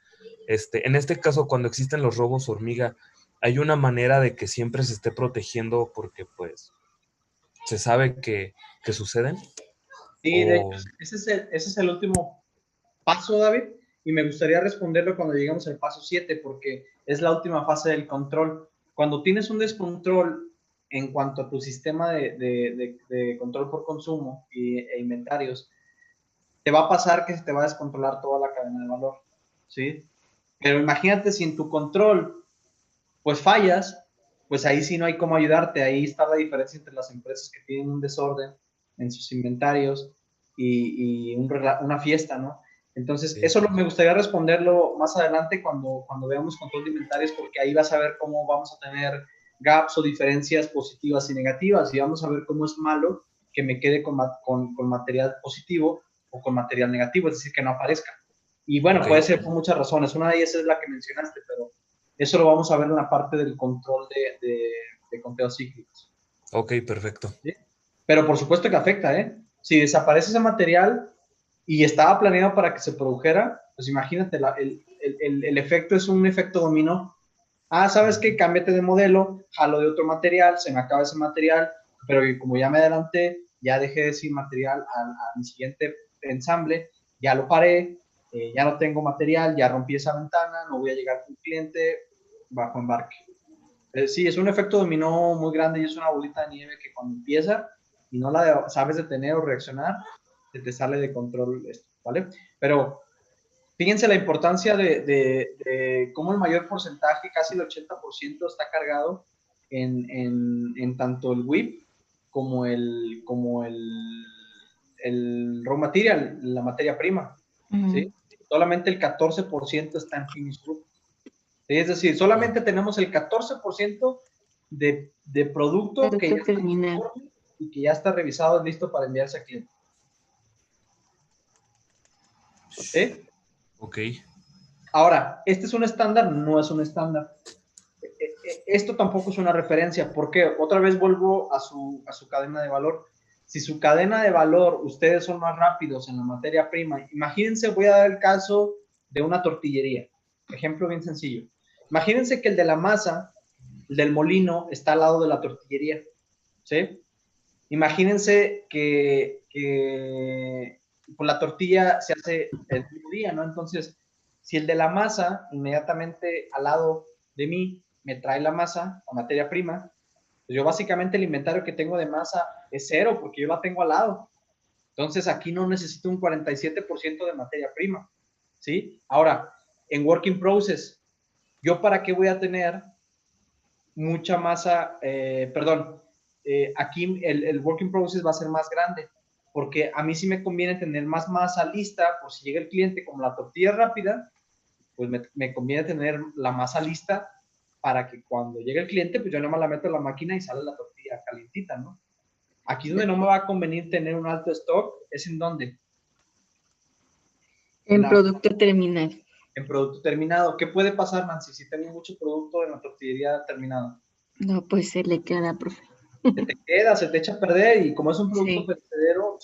En este caso, cuando existen los robos hormiga, hay una manera de que siempre se esté protegiendo porque pues se sabe que suceden. Sí, de hecho, O, ese es el último paso, David, y me gustaría responderlo cuando lleguemos al paso 7, porque es la última fase del control. Cuando tienes un descontrol en cuanto a tu sistema de control por consumo e inventarios, te va a pasar que se te va a descontrolar toda la cadena de valor, ¿sí? Pero imagínate si en tu control, pues fallas, pues ahí sí no hay cómo ayudarte, ahí está la diferencia entre las empresas que tienen un desorden en sus inventarios y una fiesta, ¿no? Entonces, sí. eso me gustaría responderlo más adelante cuando veamos control de inventarios, porque ahí vas a ver cómo vamos a tener gaps o diferencias positivas y negativas, y vamos a ver cómo es malo que me quede con material positivo o con material negativo, es decir, que no aparezca. Y bueno, Ok, puede ser por muchas razones. Una de ellas es la que mencionaste, pero eso lo vamos a ver en la parte del control de conteos cíclicos. ok, perfecto. ¿Sí? Pero por supuesto que afecta, ¿eh? Si desaparece ese material y estaba planeado para que se produjera, pues imagínate, el efecto es un efecto dominó. Ah, ¿sabes qué? Cámbiate de modelo, jalo de otro material, se me acaba ese material, pero como ya me adelanté, ya dejé de decir material a mi siguiente ensamble, ya lo paré, ya no tengo material, ya rompí esa ventana, no voy a llegar con un cliente bajo embarque. Sí, es un efecto dominó muy grande y es una bolita de nieve que cuando empieza y no la sabes detener o reaccionar, se te sale de control esto, ¿vale? Pero fíjense la importancia de cómo el mayor porcentaje, casi el 80%, está cargado en tanto el WIP como el raw material, la materia prima, ¿sí? Solamente el 14% está en finished good. Es decir, solamente tenemos el 14% de producto que Producto ya está terminado. y que ya está revisado, listo para enviarse a cliente. ¿Sí? Ok, Ahora, ¿este es un estándar? No es un estándar. Esto tampoco es una referencia, porque otra vez vuelvo a su cadena de valor. Si su cadena de valor, ustedes son más rápidos en la materia prima, imagínense, voy a dar el caso de una tortillería. Ejemplo bien sencillo. Imagínense que el de la masa, el del molino, está al lado de la tortillería. ¿Sí? Imagínense que pues la tortilla se hace el mismo día, ¿no? Entonces, si el de la masa, inmediatamente al lado de mí, me trae la masa, la materia prima, pues yo básicamente el inventario que tengo de masa es cero, porque yo la tengo al lado. Entonces, aquí no necesito un 47% de materia prima, ¿sí? Ahora, en working process, ¿yo para qué voy a tener mucha masa, aquí el working process va a ser más grande, porque a mí sí me conviene tener más masa lista por si llega el cliente, como la tortilla rápida, pues me conviene tener la masa lista para que cuando llegue el cliente, pues yo nada más la meto en la máquina y sale la tortilla calientita, ¿no? Aquí donde no me va a convenir tener un alto stock es en donde, en, En la, producto terminal. en producto terminado. ¿Qué puede pasar, Nancy, si tengo mucho producto en la tortillería terminada? No, pues se le queda, profe. Se te queda, se te echa a perder y como es un producto Sí. perecedero,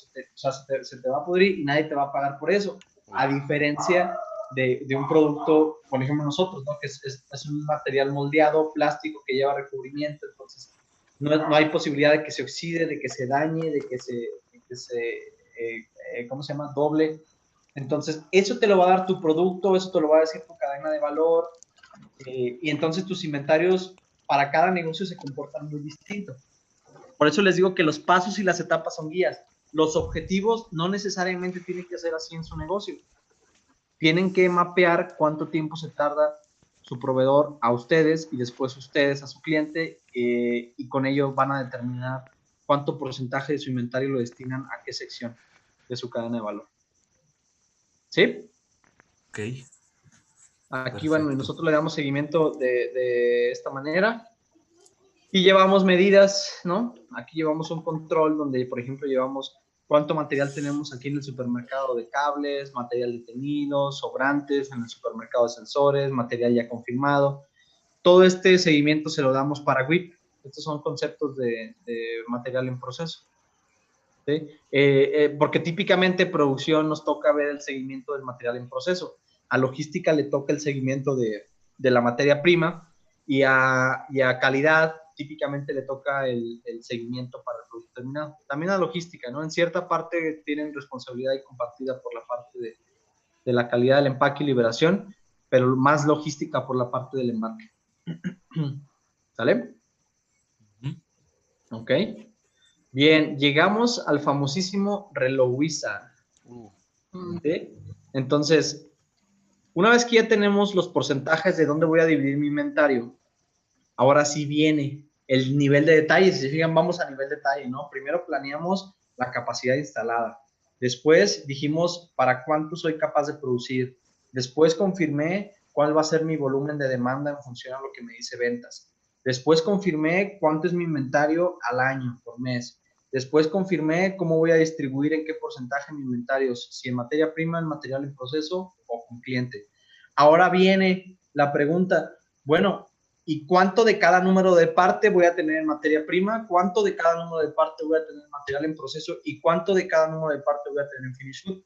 se te va a pudrir y nadie te va a pagar por eso. A diferencia de un producto, por ejemplo nosotros, ¿no? Que es un material moldeado, plástico que lleva recubrimiento, entonces no hay posibilidad de que se oxide, de que se dañe, ¿cómo se llama? Doble. Entonces, eso te lo va a dar tu producto, eso te lo va a decir tu cadena de valor, y entonces tus inventarios para cada negocio se comportan muy distinto. Por eso les digo que los pasos y las etapas son guías. Los objetivos no necesariamente tienen que ser así en su negocio. Tienen que mapear cuánto tiempo se tarda su proveedor a ustedes y después ustedes a su cliente, y con ello van a determinar cuánto porcentaje de su inventario lo destinan a qué sección de su cadena de valor. ¿Sí? ok, Aquí, bueno, perfecto. nosotros le damos seguimiento de esta manera. Y llevamos medidas, ¿no? Aquí llevamos un control donde, por ejemplo, llevamos cuánto material tenemos aquí en el supermercado de cables, material detenido, sobrantes en el supermercado de sensores, material ya confirmado. Todo este seguimiento se lo damos para WIP. Estos son conceptos de material en proceso. ¿Sí? Porque típicamente producción nos toca ver el seguimiento del material en proceso. A logística le toca el seguimiento de la materia prima y a calidad típicamente le toca el seguimiento para el producto terminado. También a logística, ¿no? En cierta parte tienen responsabilidad y compartida por la parte de la calidad del empaque y liberación, pero más logística por la parte del embarque. ¿Sale? Ok. Bien, llegamos al famosísimo reloj Wizard. ¿Sí? Entonces, una vez que ya tenemos los porcentajes de dónde voy a dividir mi inventario, ahora sí viene el nivel de detalle. Si se fijan, vamos a nivel de detalle, ¿no? Primero planeamos la capacidad instalada. Después dijimos para cuánto soy capaz de producir. Después confirmé cuál va a ser mi volumen de demanda en función a lo que me dice ventas. Después confirmé cuánto es mi inventario al año, por mes. Después confirmé cómo voy a distribuir en qué porcentaje mi inventario, si en materia prima, en material en proceso o con cliente. Ahora viene la pregunta, bueno, ¿y cuánto de cada número de parte voy a tener en materia prima? ¿Cuánto de cada número de parte voy a tener en material en proceso? ¿Y cuánto de cada número de parte voy a tener en finish good?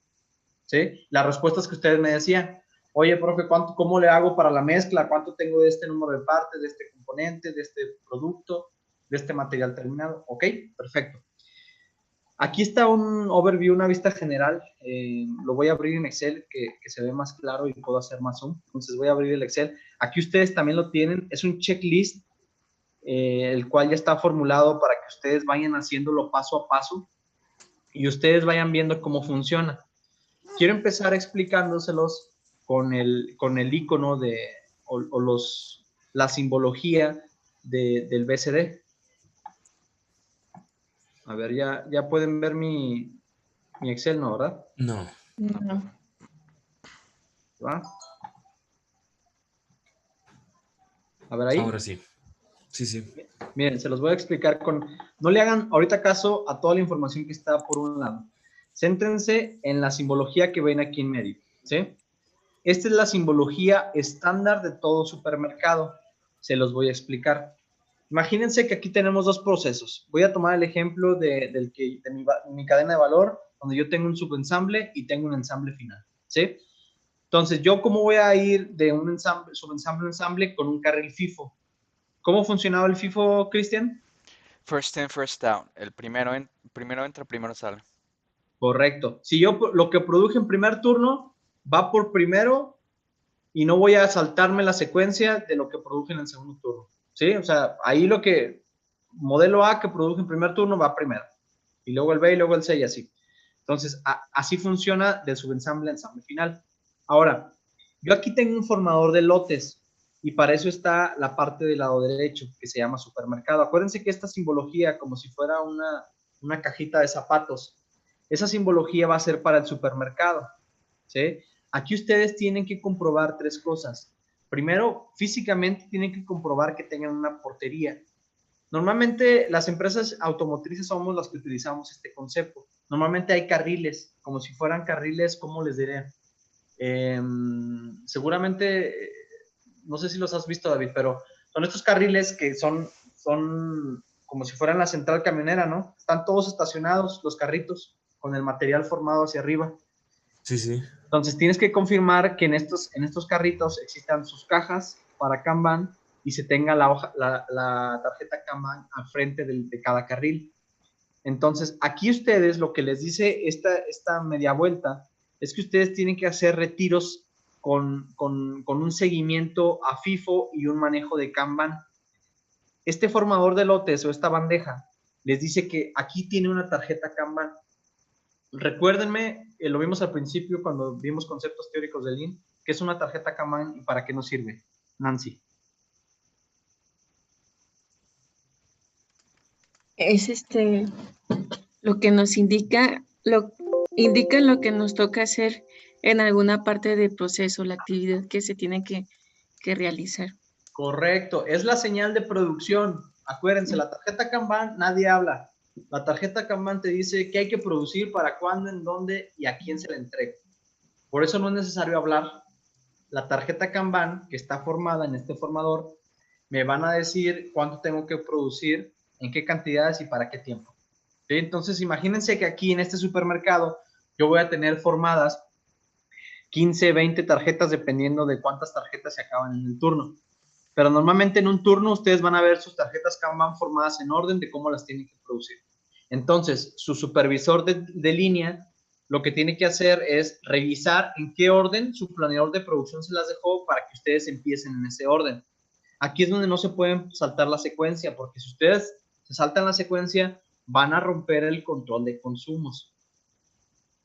¿Sí? Las respuestas que ustedes me decían, oye, profe, ¿cómo le hago para la mezcla? ¿Cuánto tengo de este número de partes, de este componente, de este producto, de este material terminado? Ok, perfecto. Aquí está un overview, una vista general. Lo voy a abrir en Excel, que se ve más claro y puedo hacer más zoom. Entonces voy a abrir el Excel. Aquí ustedes también lo tienen. Es un checklist, el cual ya está formulado para que ustedes vayan haciéndolo paso a paso y ustedes vayan viendo cómo funciona. Quiero empezar explicándoselos con el icono la simbología del BCD. A ver, ya pueden ver mi Excel, ¿no? ¿Verdad? No. No. ¿Va? A ver ahí. Ahora sí. Sí, sí. Miren, se los voy a explicar no le hagan ahorita caso a toda la información que está por un lado. Céntrense en la simbología que ven aquí en medio, ¿sí? Esta es la simbología estándar de todo supermercado. Se los voy a explicar. Imagínense que aquí tenemos dos procesos. Voy a tomar el ejemplo de mi cadena de valor, donde yo tengo un subensamble y tengo un ensamble final, ¿sí? Entonces, ¿yo cómo voy a ir de un subensamble a ensamble con un carril FIFO? ¿Cómo funcionaba el FIFO, Cristian? First in, first down. El primero entra, primero sale. Correcto. Si yo lo que produje en primer turno va por primero y no voy a saltarme la secuencia de lo que produje en el segundo turno. ¿Sí? O sea, ahí modelo A que produje en primer turno va primero. Y luego el B y luego el C y así. Entonces, así funciona de subensamble a ensamble final. Ahora, yo aquí tengo un formador de lotes y para eso está la parte del lado derecho que se llama supermercado. Acuérdense que esta simbología, como si fuera una cajita de zapatos, esa simbología va a ser para el supermercado, ¿sí? Aquí ustedes tienen que comprobar tres cosas. Primero, físicamente tienen que comprobar que tengan una portería. Normalmente las empresas automotrices somos las que utilizamos este concepto. Normalmente hay carriles, como si fueran carriles, ¿cómo les diré? Seguramente, no sé si los has visto, David, pero son estos carriles que son como si fueran la central camionera, ¿no? Están todos estacionados, los carritos, con el material formado hacia arriba. Sí, sí. Entonces tienes que confirmar que en estos carritos existan sus cajas para Kanban y se tenga la tarjeta Kanban al frente de cada carril. Entonces, aquí ustedes lo que les dice esta media vuelta es que ustedes tienen que hacer retiros con un seguimiento a FIFO y un manejo de Kanban. Este formador de lotes o esta bandeja les dice que aquí tiene una tarjeta Kanban. Recuérdenme, lo vimos al principio cuando vimos conceptos teóricos de Lean, que es una tarjeta Kanban y para qué nos sirve. Nancy. Es lo que nos indica lo que nos toca hacer en alguna parte del proceso, la actividad que se tiene que realizar. Correcto, es la señal de producción. Acuérdense, la tarjeta Kanban nadie habla. La tarjeta Kanban te dice qué hay que producir, para cuándo, en dónde y a quién se le entrega. Por eso no es necesario hablar. La tarjeta Kanban, que está formada en este formador, me van a decir cuánto tengo que producir, en qué cantidades y para qué tiempo. ¿Sí? Entonces, imagínense que aquí en este supermercado yo voy a tener formadas 15, 20 tarjetas, dependiendo de cuántas tarjetas se acaban en el turno. Pero normalmente en un turno ustedes van a ver sus tarjetas Kanban formadas en orden de cómo las tienen que producir. Entonces, su supervisor de línea lo que tiene que hacer es revisar en qué orden su planeador de producción se las dejó para que ustedes empiecen en ese orden. Aquí es donde no se pueden saltar la secuencia, porque si ustedes se saltan la secuencia, van a romper el control de consumos.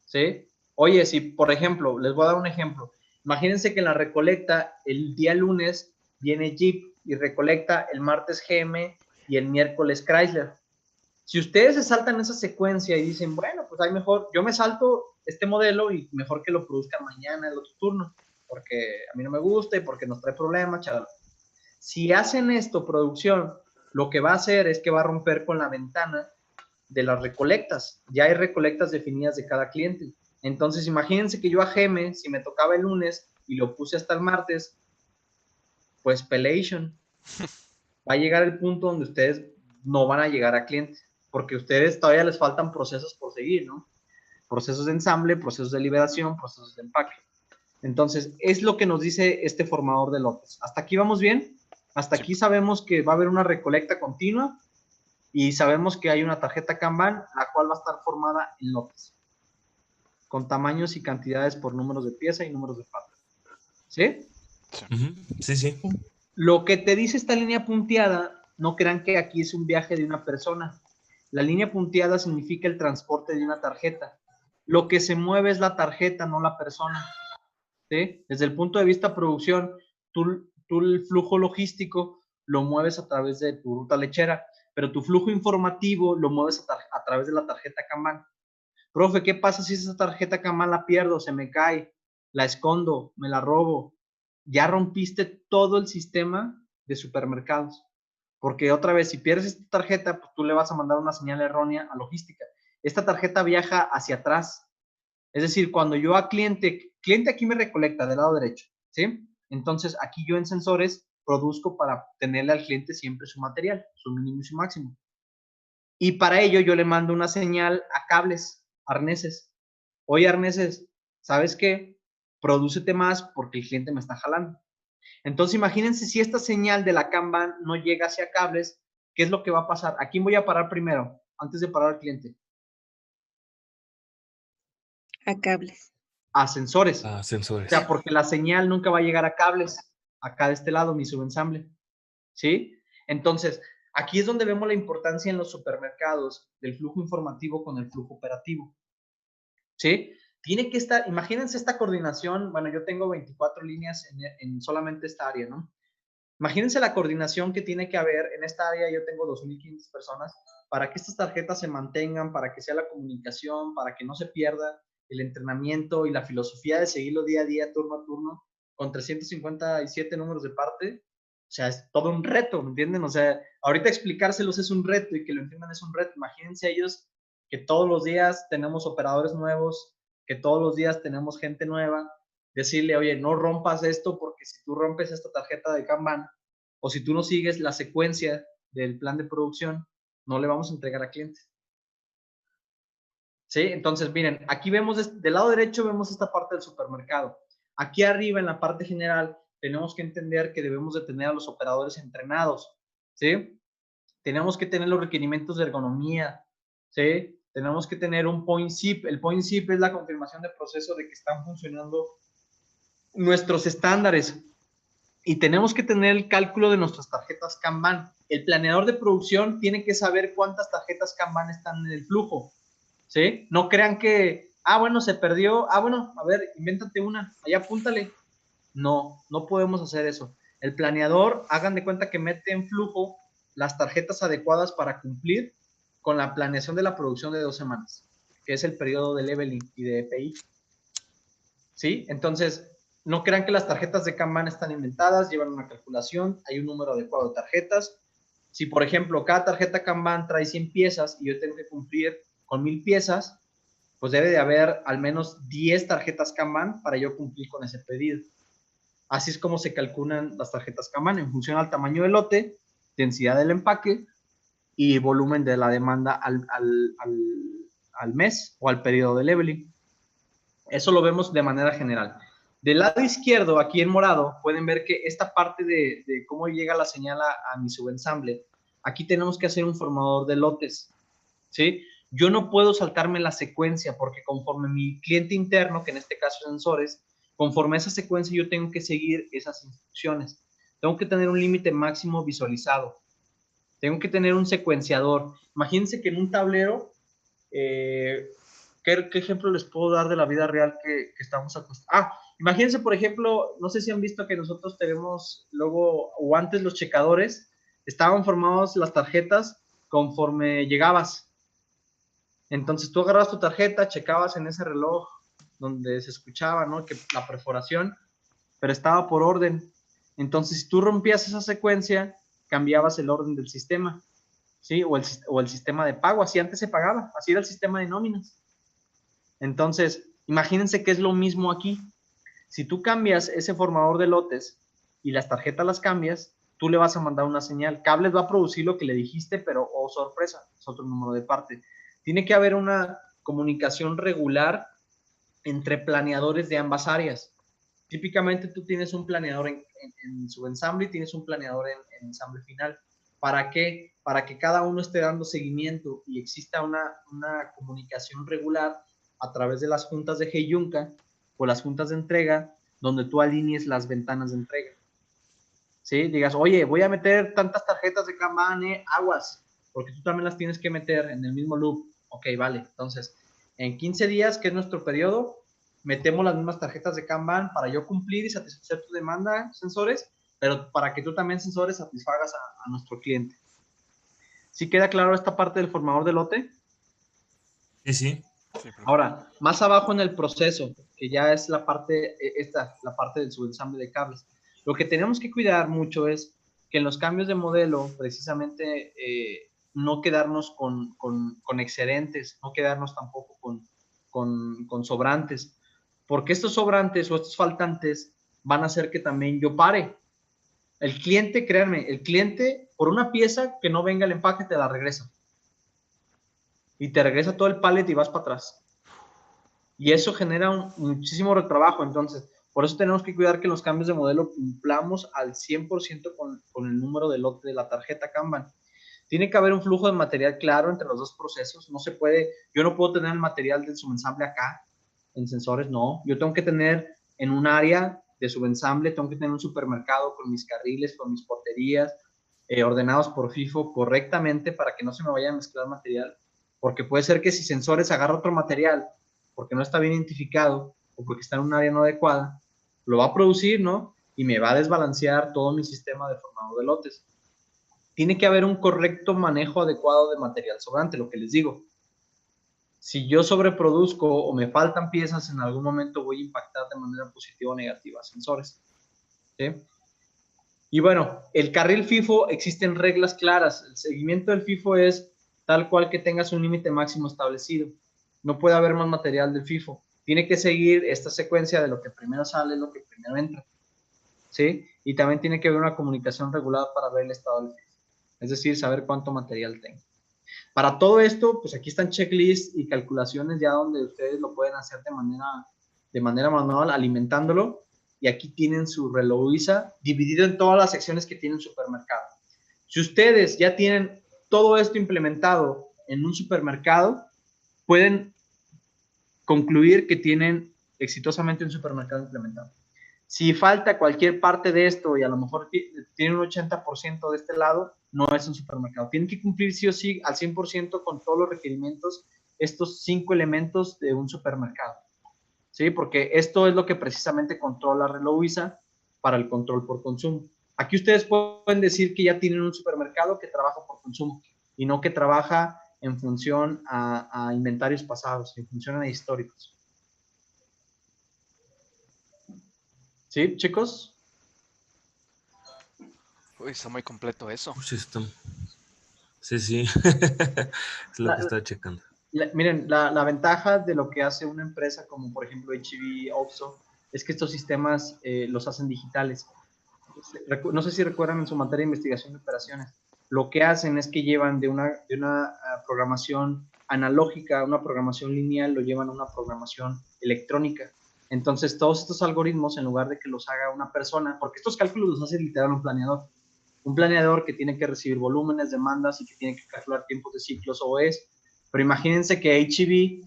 ¿Sí? Oye, si por ejemplo, les voy a dar un ejemplo. Imagínense que en la recolecta el día lunes viene Jeep y recolecta el martes GM y el miércoles Chrysler. Si ustedes se saltan esa secuencia y dicen, bueno, pues hay mejor, yo me salto este modelo y mejor que lo produzcan mañana el otro turno, porque a mí no me gusta y porque nos trae problemas, chalala. Si hacen esto, producción, lo que va a hacer es que va a romper con la ventana de las recolectas. Ya hay recolectas definidas de cada cliente. Entonces, imagínense que yo a Geme, si me tocaba el lunes y lo puse hasta el martes, pues pelation. Va a llegar el punto donde ustedes no van a llegar a clientes, porque a ustedes todavía les faltan procesos por seguir, ¿no? Procesos de ensamble, procesos de liberación, procesos de empaque. Entonces, es lo que nos dice este formador de lotes. ¿Hasta aquí vamos bien? Hasta aquí sabemos que va a haber una recolecta continua y sabemos que hay una tarjeta Kanban, la cual va a estar formada en lotes, con tamaños y cantidades por números de pieza y números de parte. ¿Sí? Sí, sí. Lo que te dice esta línea punteada, no crean que aquí es un viaje de una persona. La línea punteada significa el transporte de una tarjeta. Lo que se mueve es la tarjeta, no la persona. ¿Sí? Desde el punto de vista producción, tú el flujo logístico lo mueves a través de tu ruta lechera, pero tu flujo informativo lo mueves a través de la tarjeta Kanban. Profe, ¿qué pasa si esa tarjeta Kanban la pierdo, se me cae, la escondo, me la robo? Ya rompiste todo el sistema de supermercados. Porque otra vez, si pierdes esta tarjeta, pues tú le vas a mandar una señal errónea a logística. Esta tarjeta viaja hacia atrás. Es decir, cuando yo a cliente aquí me recolecta del lado derecho, ¿sí? Entonces, aquí yo en sensores produzco para tenerle al cliente siempre su material, su mínimo y su máximo. Y para ello yo le mando una señal a cables, arneses. Oye, arneses, ¿sabes qué? Prodúcete más porque el cliente me está jalando. Entonces, imagínense si esta señal de la Kanban no llega hacia cables, ¿qué es lo que va a pasar? ¿A quién voy a parar primero, antes de parar al cliente? A cables. A sensores. O Sensores. sea, porque la señal nunca va a llegar a cables, acá de este lado, mi subensamble. ¿Sí? Entonces, aquí es donde vemos la importancia en los supermercados del flujo informativo con el flujo operativo. ¿Sí? Tiene que estar, imagínense esta coordinación, bueno, yo tengo 24 líneas en solamente esta área, ¿no? Imagínense la coordinación que tiene que haber en esta área, yo tengo 2.500 personas, para que estas tarjetas se mantengan, para que sea la comunicación, para que no se pierda el entrenamiento y la filosofía de seguirlo día a día, turno a turno, con 357 números de parte. O sea, es todo un reto, ¿me entienden? O sea, ahorita explicárselos es un reto y que lo entiendan es un reto. Imagínense ellos que todos los días tenemos operadores nuevos, que todos los días tenemos gente nueva, decirle, oye, no rompas esto porque si tú rompes esta tarjeta de Kanban o si tú no sigues la secuencia del plan de producción, no le vamos a entregar a clientes. ¿Sí? Entonces, miren, aquí vemos, del lado derecho vemos esta parte del supermercado. Aquí arriba, en la parte general, tenemos que entender que debemos de tener a los operadores entrenados. ¿Sí? Tenemos que tener los requerimientos de ergonomía. ¿Sí? Tenemos que tener un point zip. El point zip es la confirmación de proceso de que están funcionando nuestros estándares. Y tenemos que tener el cálculo de nuestras tarjetas Kanban. El planeador de producción tiene que saber cuántas tarjetas Kanban están en el flujo. ¿Sí? No crean que, bueno, se perdió. Bueno, a ver, invéntate una. Allá apúntale. No, no podemos hacer eso. El planeador, hagan de cuenta que mete en flujo las tarjetas adecuadas para cumplir con la planeación de la producción de 2 semanas, que es el periodo de leveling y de EPI. ¿Sí? Entonces, no crean que las tarjetas de Kanban están inventadas, llevan una calculación, hay un número adecuado de tarjetas. Si, por ejemplo, cada tarjeta Kanban trae 100 piezas y yo tengo que cumplir con 1000 piezas, pues debe de haber al menos 10 tarjetas Kanban para yo cumplir con ese pedido. Así es como se calculan las tarjetas Kanban en función al tamaño del lote, densidad del empaque y volumen de la demanda al mes o al periodo de leveling. Eso lo vemos de manera general. Del lado izquierdo, aquí en morado, pueden ver que esta parte de cómo llega la señal a mi subensamble, aquí tenemos que hacer un formador de lotes, ¿sí? Yo no puedo saltarme la secuencia porque conforme mi cliente interno, que en este caso sensores, conforme a esa secuencia yo tengo que seguir esas instrucciones. Tengo que tener un límite máximo visualizado. Tengo que tener un secuenciador. Imagínense que en un tablero, ¿qué ejemplo les puedo dar de la vida real que estamos acostumbrados? Imagínense, por ejemplo, no sé si han visto que nosotros tenemos luego, o antes los checadores, estaban formados las tarjetas conforme llegabas. Entonces tú agarrabas tu tarjeta, checabas en ese reloj donde se escuchaba, ¿no? Que la perforación, pero estaba por orden. Entonces, si tú rompías esa secuencia, cambiabas el orden del sistema, ¿sí? O el sistema de pago, así antes se pagaba, así era el sistema de nóminas. Entonces, imagínense que es lo mismo aquí. Si tú cambias ese formador de lotes y las tarjetas las cambias, tú le vas a mandar una señal. Cables va a producir lo que le dijiste, pero, oh sorpresa, es otro número de parte. Tiene que haber una comunicación regular entre planeadores de ambas áreas. Típicamente tú tienes un planeador en subensamble y tienes un planeador en ensamble final. ¿Para qué? Para que cada uno esté dando seguimiento y exista una comunicación regular a través de las juntas de Heiyunka o las juntas de entrega, donde tú alinees las ventanas de entrega. ¿Sí? Digas, oye, voy a meter tantas tarjetas de Kanban, aguas, porque tú también las tienes que meter en el mismo loop. Ok, vale. Entonces, en 15 días, que es nuestro periodo, metemos las mismas tarjetas de Kanban para yo cumplir y satisfacer tu demanda, sensores, pero para que tú también, sensores, satisfagas a nuestro cliente. ¿Sí queda claro esta parte del formador de lote? Sí, sí. Sí, profe. Ahora, más abajo en el proceso, que ya es la parte, la parte del subensamble de cables. Lo que tenemos que cuidar mucho es que en los cambios de modelo, precisamente, no quedarnos con excedentes, no quedarnos tampoco con sobrantes, porque estos sobrantes o estos faltantes van a hacer que también yo pare. El cliente, créanme, el cliente, por una pieza que no venga el empaque, te la regresa. Y te regresa todo el pallet y vas para atrás. Y eso genera muchísimo retrabajo. Entonces, por eso tenemos que cuidar que los cambios de modelo cumplamos al 100% con el número de lote de la tarjeta Kanban. Tiene que haber un flujo de material claro entre los dos procesos. No se puede, yo no puedo tener el material del subensamble acá, en sensores, no. Yo tengo que tener en un área de subensamble, tengo que tener un supermercado con mis carriles, con mis porterías, ordenados por FIFO correctamente para que no se me vaya a mezclar material. Porque puede ser que si sensores agarra otro material porque no está bien identificado o porque está en un área no adecuada, lo va a producir, ¿no? Y me va a desbalancear todo mi sistema de formado de lotes. Tiene que haber un correcto manejo adecuado de material sobrante, lo que les digo. Si yo sobreproduzco o me faltan piezas, en algún momento voy a impactar de manera positiva o negativa a sensores. ¿Sí? Y bueno, el carril FIFO, existen reglas claras. El seguimiento del FIFO es tal cual que tengas un límite máximo establecido. No puede haber más material del FIFO. Tiene que seguir esta secuencia de lo que primero sale, lo que primero entra. ¿Sí? Y también tiene que haber una comunicación regulada para ver el estado del FIFO. Es decir, saber cuánto material tengo. Para todo esto, pues aquí están checklists y calculaciones ya donde ustedes lo pueden hacer de manera manual, alimentándolo. Y aquí tienen su reloj ISA dividido en todas las secciones que tiene un supermercado. Si ustedes ya tienen todo esto implementado en un supermercado, pueden concluir que tienen exitosamente un supermercado implementado. Si falta cualquier parte de esto y a lo mejor tiene un 80% de este lado, no es un supermercado. Tienen que cumplir sí o sí al 100% con todos los requerimientos, estos 5 elementos de un supermercado. ¿Sí? Porque esto es lo que precisamente controla Reloj ISA para el control por consumo. Aquí ustedes pueden decir que ya tienen un supermercado que trabaja por consumo y no que trabaja en función a inventarios pasados, en función a históricos. ¿Sí, chicos? Uy, está muy completo eso. Pues está Sí, sí. Es lo que La- estaba checando. Miren, la ventaja de lo que hace una empresa como por ejemplo HEB, OXXO, es que estos sistemas los hacen digitales. No sé si recuerdan en su materia de investigación de operaciones, lo que hacen es que llevan de una programación analógica a una programación lineal, lo llevan a una programación electrónica. Entonces, todos estos algoritmos, en lugar de que los haga una persona, porque estos cálculos los hace literal un planeador que tiene que recibir volúmenes, demandas y que tiene que calcular tiempos de ciclos OEs. Pero imagínense que HEB,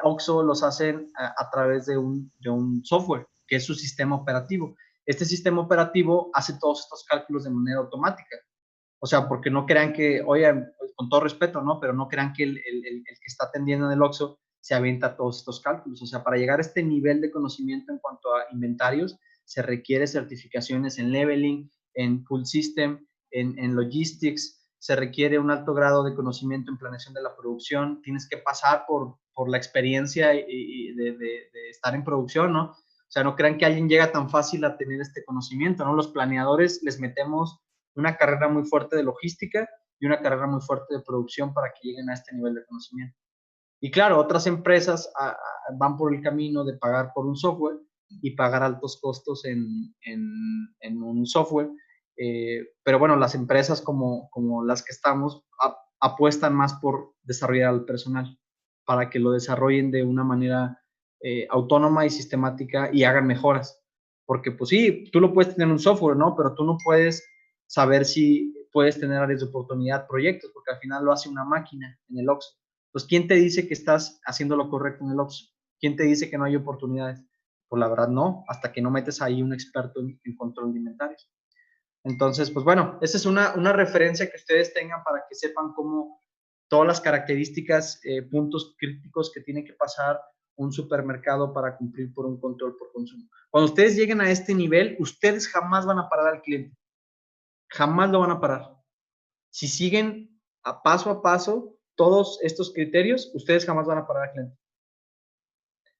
OXXO los hacen a través de un software, que es su sistema operativo. Este sistema operativo hace todos estos cálculos de manera automática. O sea, porque no crean que, oigan, pues, con todo respeto, ¿no? Pero no crean que el que está atendiendo en el OXXO se avienta todos estos cálculos. O sea, para llegar a este nivel de conocimiento en cuanto a inventarios, se requiere certificaciones en leveling, en full system, en logistics, se requiere un alto grado de conocimiento en planeación de la producción, tienes que pasar por la experiencia de estar en producción, ¿no? O sea, no crean que alguien llega tan fácil a tener este conocimiento, ¿no? Los planeadores les metemos una carrera muy fuerte de logística y una carrera muy fuerte de producción para que lleguen a este nivel de conocimiento. Y claro, otras empresas van por el camino de pagar por un software y pagar altos costos en un software. Pero bueno, las empresas como las que estamos apuestan más por desarrollar al personal para que lo desarrollen de una manera autónoma y sistemática y hagan mejoras. Porque pues sí, tú lo puedes tener en un software, ¿no? Pero tú no puedes saber si puedes tener áreas de oportunidad, proyectos, porque al final lo hace una máquina en el OXXO. Pues, ¿quién te dice que estás haciendo lo correcto en el OXXO? ¿Quién te dice que no hay oportunidades? Pues la verdad no, hasta que no metes ahí un experto en control de inventarios. Entonces, pues bueno, esa es una referencia que ustedes tengan para que sepan cómo todas las características, puntos críticos que tiene que pasar un supermercado para cumplir por un control por consumo. Cuando ustedes lleguen a este nivel, ustedes jamás van a parar al cliente. Jamás lo van a parar. Si siguen a paso todos estos criterios, ustedes jamás van a parar al cliente.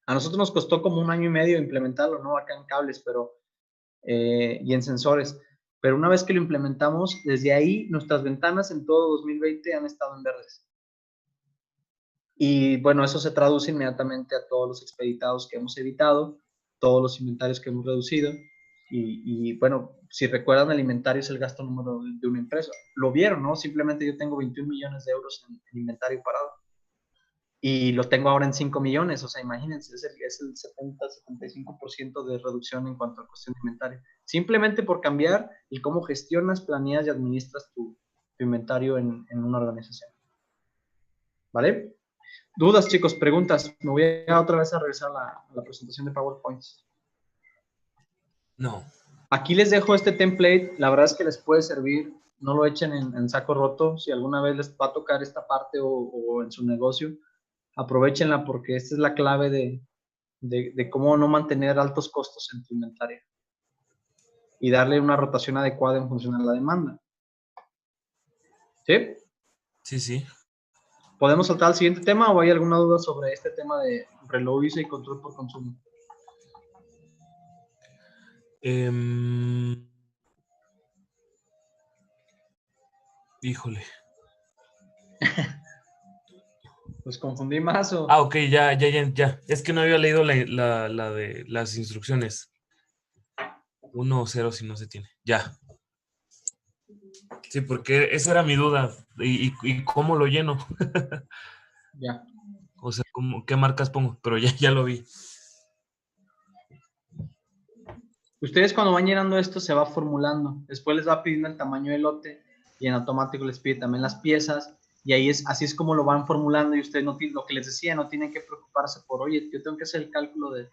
A nosotros nos costó como 1 año y medio implementarlo, ¿no? Acá en cables, y en sensores. Pero una vez que lo implementamos, desde ahí nuestras ventanas en todo 2020 han estado en verdes. Y bueno, eso se traduce inmediatamente a todos los expeditados que hemos evitado, todos los inventarios que hemos reducido. Y bueno, si recuerdan, el inventario es el gasto número de una empresa. Lo vieron, ¿no? Simplemente yo tengo 21 millones de euros en inventario parado. Y lo tengo ahora en 5 millones, o sea, imagínense, es el 70-75% de reducción en cuanto a cuestión de inventario. Simplemente por cambiar el cómo gestionas, planeas y administras tu inventario en una organización. ¿Vale? Dudas, chicos, preguntas. Me voy a otra vez a regresar a la presentación de PowerPoint. No. Aquí les dejo este template. La verdad es que les puede servir. No lo echen en saco roto. Si alguna vez les va a tocar esta parte o en su negocio, aprovechenla porque esta es la clave de cómo no mantener altos costos en tu inventario y darle una rotación adecuada en función a la demanda. ¿Sí? Sí, sí. ¿Podemos saltar al siguiente tema o hay alguna duda sobre este tema de reloj ISO y control por consumo? Híjole. ¿Los confundí más o...? Ah, ok, ya. Es que no había leído la de las instrucciones. 1 o 0 si no se tiene. Ya. Sí, porque esa era mi duda. ¿Y cómo lo lleno? Ya. O sea, ¿qué marcas pongo? Pero ya lo vi. Ustedes cuando van llenando esto se va formulando. Después les va pidiendo el tamaño del lote y en automático les pide también las piezas y así es como lo van formulando y ustedes lo que les decía, no tienen que preocuparse por, oye, yo tengo que hacer el cálculo de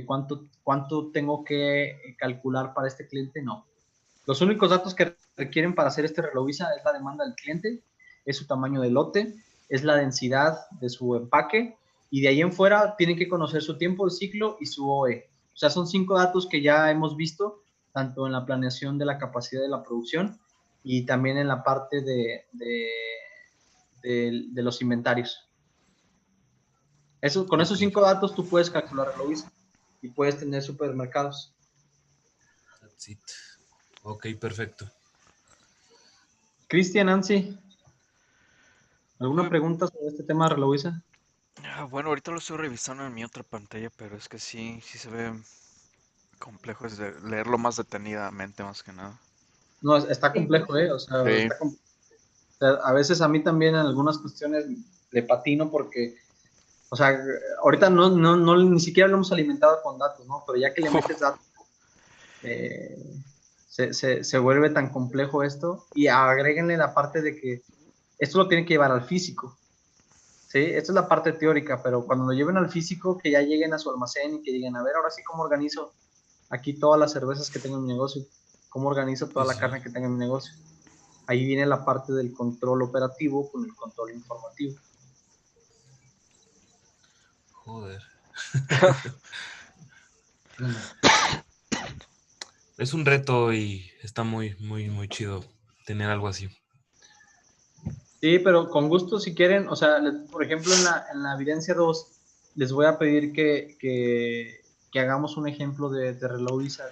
cuánto tengo que calcular para este cliente. No. Los únicos datos que requieren para hacer este Relovisa es la demanda del cliente, es su tamaño de lote, es la densidad de su empaque y de ahí en fuera tienen que conocer su tiempo de ciclo y su OE. O sea, son 5 datos que ya hemos visto, tanto en la planeación de la capacidad de la producción y también en la parte de los inventarios. Con esos Ok. 5 datos tú puedes calcular Relovisa y puedes tener supermercados. That's it. Ok, perfecto. Cristian, Nancy. ¿Alguna pregunta sobre este tema, Reloisa? Bueno, ahorita lo estoy revisando en mi otra pantalla, pero es que sí se ve complejo es de leerlo más detenidamente, más que nada. No, está complejo, ¿eh? O sea, Sí. o sea, a veces a mí también en algunas cuestiones le patino porque, o sea, ahorita no ni siquiera lo hemos alimentado con datos, ¿no? Pero ya que le metes datos, eh, se vuelve tan complejo esto y agréguenle la parte de que esto lo tienen que llevar al físico, ¿sí? Esta es la parte teórica, pero cuando lo lleven al físico, que ya lleguen a su almacén y que digan, a ver, ahora sí, ¿cómo organizo aquí todas las cervezas que tengo en mi negocio? ¿Cómo organizo toda Sí, la sí. carne que tengo en mi negocio? Ahí viene la parte del control operativo con el control informativo. Joder. Es un reto y está muy, muy, muy chido tener algo así. Sí, pero con gusto si quieren, o sea, por ejemplo, en la evidencia 2 les voy a pedir que hagamos un ejemplo de Reloadisa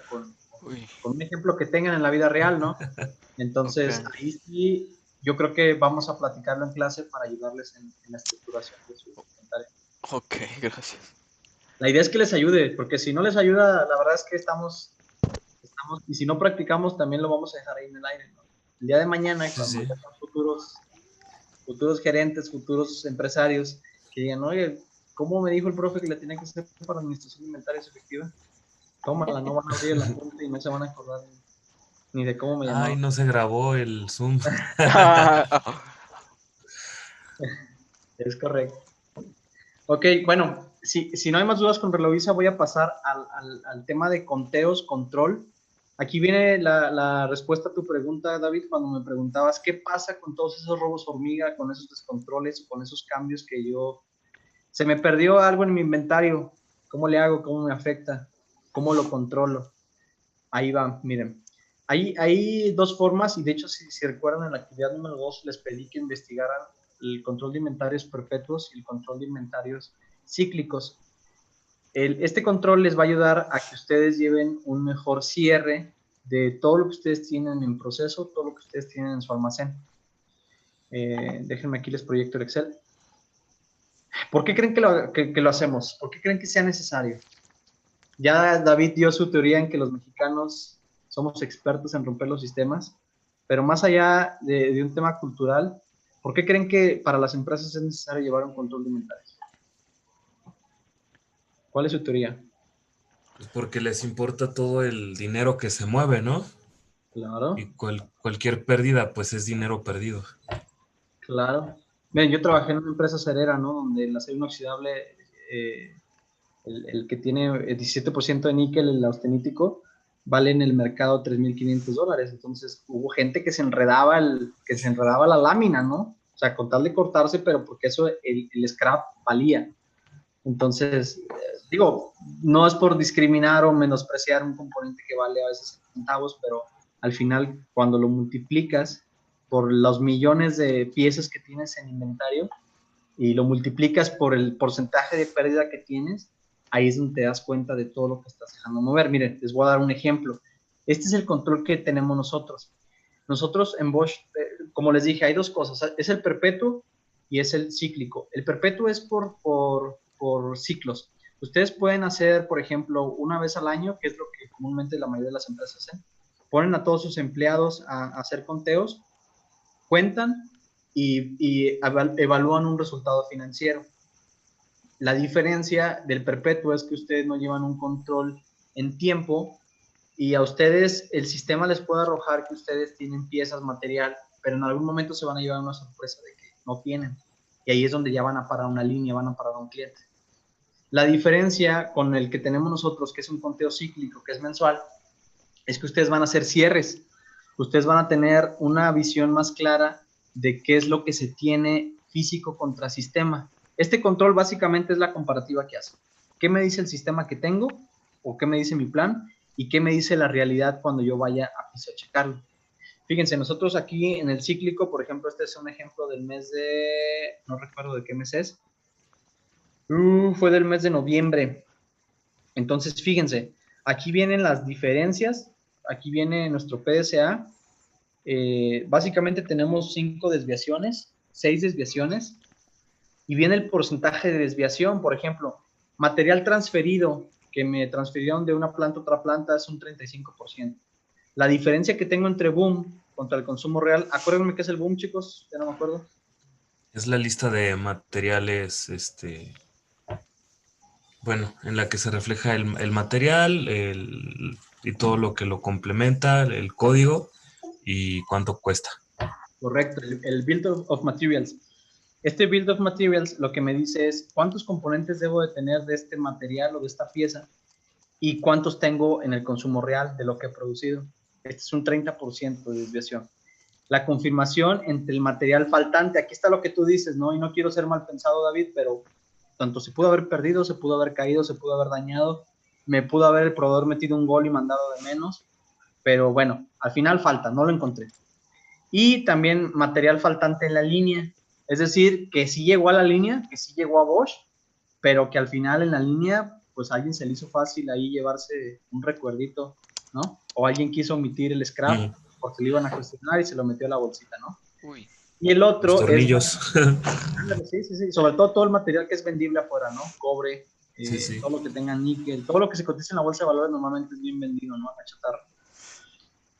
Uy, con un ejemplo que tengan en la vida real, ¿no? ok. Entonces, ahí sí, yo creo que vamos a platicarlo en clase para ayudarles en la estructuración de su comentario. Ok, gracias. La idea es que les ayude, porque si no les ayuda, la verdad es que y si no practicamos, también lo vamos a dejar ahí en el aire, ¿no? El día de mañana, Sí, cuando sí. ya sean futuros gerentes, futuros empresarios, que digan, oye, ¿cómo me dijo el profe que le tenía que hacer para administración de inventarios efectiva? Tómala, no van a abrir el apunte y no se van a acordar ni de cómo me Ay, llamaba. no se grabó el Zoom. Es correcto. Ok, bueno, si no hay más dudas con Relovisa, voy a pasar al tema de conteos, control. Aquí viene la respuesta a tu pregunta, David, cuando me preguntabas qué pasa con todos esos robos hormiga, con esos descontroles, con esos cambios que yo... Se me perdió algo en mi inventario. ¿Cómo le hago? ¿Cómo me afecta? ¿Cómo lo controlo? Ahí va, miren. Hay dos formas, y de hecho, si recuerdan, en la actividad número 2 les pedí que investigaran el control de inventarios perpetuos y el control de inventarios cíclicos. Este control les va a ayudar a que ustedes lleven un mejor cierre de todo lo que ustedes tienen en proceso, todo lo que ustedes tienen en su almacén. Déjenme aquí les proyecto el Excel. ¿Por qué creen que lo hacemos? ¿Por qué creen que sea necesario? Ya David dio su teoría en que los mexicanos somos expertos en romper los sistemas, pero más allá de un tema cultural, ¿por qué creen que para las empresas es necesario llevar un control de inventarios? ¿Cuál es su teoría? Pues porque les importa todo el dinero que se mueve, ¿no? Y Claro, cualquier pérdida, pues es dinero perdido. claro. Miren, yo trabajé en una empresa cerera, ¿no? Donde el acero inoxidable, eh, el que tiene el 17% de níquel, el austenítico, vale en el mercado $3,500. Entonces hubo gente que se enredaba la lámina, ¿no? O sea, con tal de cortarse, pero porque eso el scrap valía. Entonces, digo, no es por discriminar o menospreciar un componente que vale a veces centavos, pero al final, cuando lo multiplicas por los millones de piezas que tienes en inventario, y lo multiplicas por el porcentaje de pérdida que tienes, ahí es donde te das cuenta de todo lo que estás dejando mover. Miren, les voy a dar un ejemplo. Este es el control que tenemos nosotros. Nosotros en Bosch, como les dije, hay dos cosas. Es el perpetuo y es el cíclico. El perpetuo es por ciclos. Ustedes pueden hacer, por ejemplo, una vez al año, que es lo que comúnmente la mayoría de las empresas hacen, ponen a todos sus empleados a hacer conteos, cuentan y evalúan un resultado financiero. La diferencia del perpetuo es que ustedes no llevan un control en tiempo y a ustedes el sistema les puede arrojar que ustedes tienen piezas, material, pero en algún momento se van a llevar una sorpresa de que no tienen. Y ahí es donde ya van a parar una línea, van a parar un cliente. La diferencia con el que tenemos nosotros, que es un conteo cíclico, que es mensual, es que ustedes van a hacer cierres. Ustedes van a tener una visión más clara de qué es lo que se tiene físico contra sistema. Este control básicamente es la comparativa que hace. ¿Qué me dice el sistema que tengo? ¿O qué me dice mi plan? ¿Y qué me dice la realidad cuando yo vaya a piso a checarlo? Fíjense, nosotros aquí en el cíclico, por ejemplo, este es un ejemplo del mes de, no recuerdo de qué mes es, fue del mes de noviembre. Entonces, fíjense, aquí vienen las diferencias, aquí viene nuestro PDCA. Básicamente tenemos 5 desviaciones. 6 desviaciones y viene el porcentaje de desviación. Por ejemplo, material transferido, que me transfirieron de una planta a otra planta, es un 35%. La diferencia que tengo entre boom contra el consumo real, acuérdenme qué es el boom, chicos, ya no me acuerdo. Es la lista de materiales, bueno, en la que se refleja el material y todo lo que lo complementa, el código y cuánto cuesta. Correcto, el Build of Materials. Este Build of Materials lo que me dice es cuántos componentes debo de tener de este material o de esta pieza y cuántos tengo en el consumo real de lo que he producido. Este es un 30% de desviación. La confirmación entre el material faltante, aquí está lo que tú dices, ¿no? Y no quiero ser mal pensado, David, pero tanto se pudo haber perdido, se pudo haber caído, se pudo haber dañado, me pudo haber el proveedor metido un gol y mandado de menos, pero bueno, al final falta, no lo encontré. Y también material faltante en la línea, es decir, que sí llegó a la línea, que sí llegó a Bosch, pero que al final en la línea, pues a alguien se le hizo fácil ahí llevarse un recuerdito, ¿no? O alguien quiso omitir el scrap porque le iban a cuestionar y se lo metió a la bolsita, ¿no? Uy, Y el Los otro es, tornillos. sí, sí, sí, sobre todo el material que es vendible afuera, ¿no? Cobre, Sí, sí. todo lo que tenga níquel, todo lo que se cotiza en la bolsa de valores normalmente es bien vendido, ¿no? A la chatarra.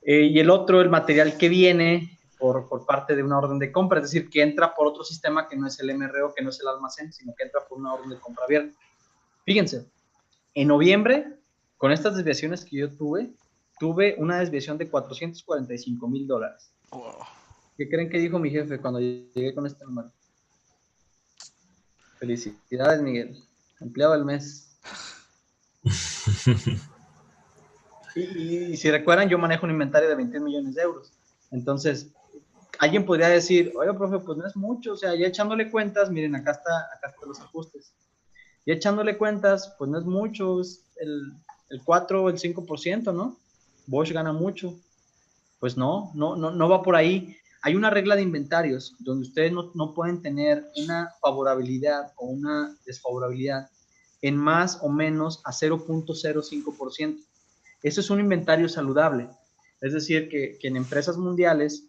Y el otro, el material que viene por parte de una orden de compra, es decir, que entra por otro sistema que no es el MRO, que no es el almacén, sino que entra por una orden de compra abierta. Fíjense, en noviembre, con estas desviaciones que yo tuve una desviación de $445,000. wow. ¿Qué creen que dijo mi jefe cuando llegué con este número? Felicidades, Miguel, empleado del mes. Y si recuerdan, yo manejo un inventario de 21 millones de euros. Entonces, alguien podría decir, oye, profe, pues no es mucho, o sea, ya echándole cuentas, miren, acá están los ajustes. Ya echándole cuentas, pues no es mucho, es el 4 o el 5%, ¿no? Bosch gana mucho. Pues no va por ahí. Hay una regla de inventarios donde ustedes no pueden tener una favorabilidad o una desfavorabilidad en más o menos a 0.05%. Eso es un inventario saludable. Es decir, que en empresas mundiales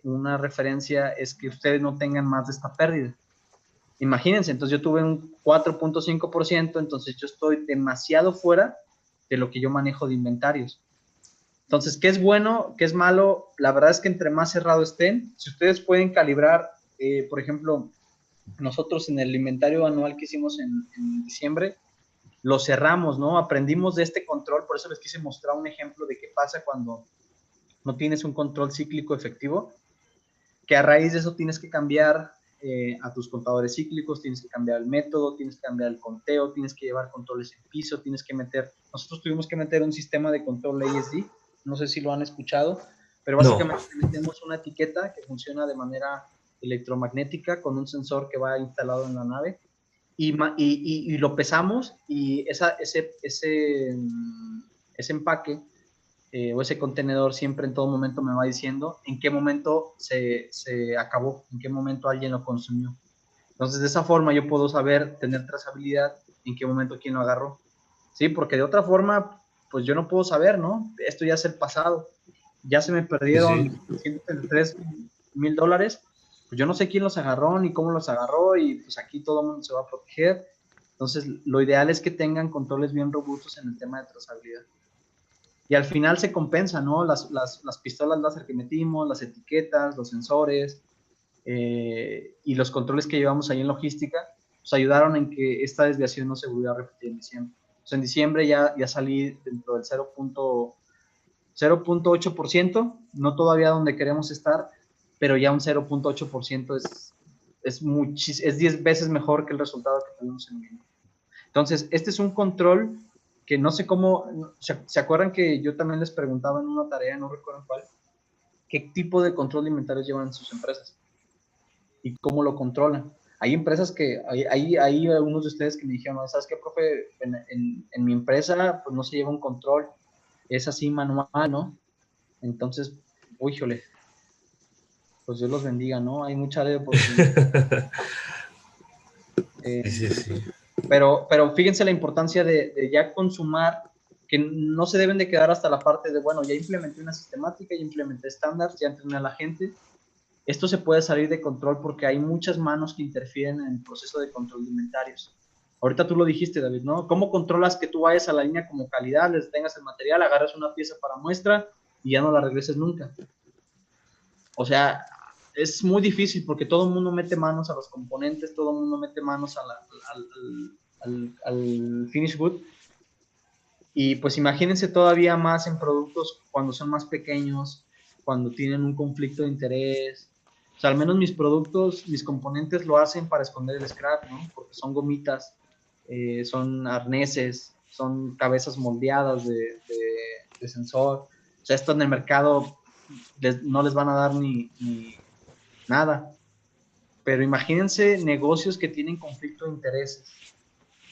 una referencia es que ustedes no tengan más de esta pérdida. Imagínense, entonces yo tuve un 4.5%, entonces yo estoy demasiado fuera de lo que yo manejo de inventarios. Entonces, ¿qué es bueno? ¿Qué es malo? La verdad es que entre más cerrado estén, si ustedes pueden calibrar, por ejemplo, nosotros en el inventario anual que hicimos en diciembre, lo cerramos, ¿no? Aprendimos de este control, por eso les quise mostrar un ejemplo de qué pasa cuando no tienes un control cíclico efectivo, que a raíz de eso tienes que cambiar a tus contadores cíclicos, tienes que cambiar el método, tienes que cambiar el conteo, tienes que llevar controles en piso, tienes que meter, nosotros tuvimos que meter un sistema de control ASD, no sé si lo han escuchado, pero No. básicamente metemos una etiqueta que funciona de manera electromagnética con un sensor que va instalado en la nave y lo pesamos y ese empaque o ese contenedor siempre en todo momento me va diciendo en qué momento se acabó, en qué momento alguien lo consumió. Entonces, de esa forma yo puedo saber, tener trazabilidad, en qué momento quién lo agarró. Sí, porque de otra forma, pues yo no puedo saber, ¿no? Esto ya es el pasado. Ya se me Sí, sí. perdieron $133,000. Pues yo no sé quién los agarró ni cómo los agarró y pues aquí todo el mundo se va a proteger. Entonces, lo ideal es que tengan controles bien robustos en el tema de trazabilidad. Y al final se compensa, ¿no? Las pistolas láser que metimos, las etiquetas, los sensores y los controles que llevamos ahí en logística, pues ayudaron en que esta desviación no se volviera a repetir en diciembre. O sea, en diciembre ya salí dentro del 0.8%, no todavía donde queremos estar, pero ya un 0.8% es 10 veces mejor que el resultado que tuvimos en enero. Entonces, este es un control que no sé cómo, ¿se acuerdan que yo también les preguntaba en una tarea, no recuerdo cuál, qué tipo de control de inventarios llevan en sus empresas y cómo lo controlan? Hay empresas que, hay algunos de ustedes que me dijeron, ¿sabes qué, profe? En mi empresa, pues no se lleva un control, es así manual, ¿no? Entonces, uy, jole, pues Dios los bendiga, ¿no? Hay mucha área de oportunidad. Sí, sí, sí. Pero fíjense la importancia de ya consumar, que no se deben de quedar hasta la parte de, bueno, ya implementé una sistemática, ya implementé estándares, ya entrené a la gente, Esto se puede salir de control porque hay muchas manos que interfieren en el proceso de control de inventarios. Ahorita tú lo dijiste, David, ¿no? ¿Cómo controlas que tú vayas a la línea como calidad, les tengas el material, agarres una pieza para muestra y ya no la regreses nunca? O sea, es muy difícil porque todo el mundo mete manos a los componentes, todo el mundo mete manos al finish good. Y pues imagínense todavía más en productos cuando son más pequeños, cuando tienen un conflicto de interés. O sea, al menos mis productos, mis componentes lo hacen para esconder el scrap, ¿no? Porque son gomitas, son arneses, son cabezas moldeadas de sensor. O sea, esto en el mercado no les van a dar ni nada. Pero imagínense negocios que tienen conflicto de intereses,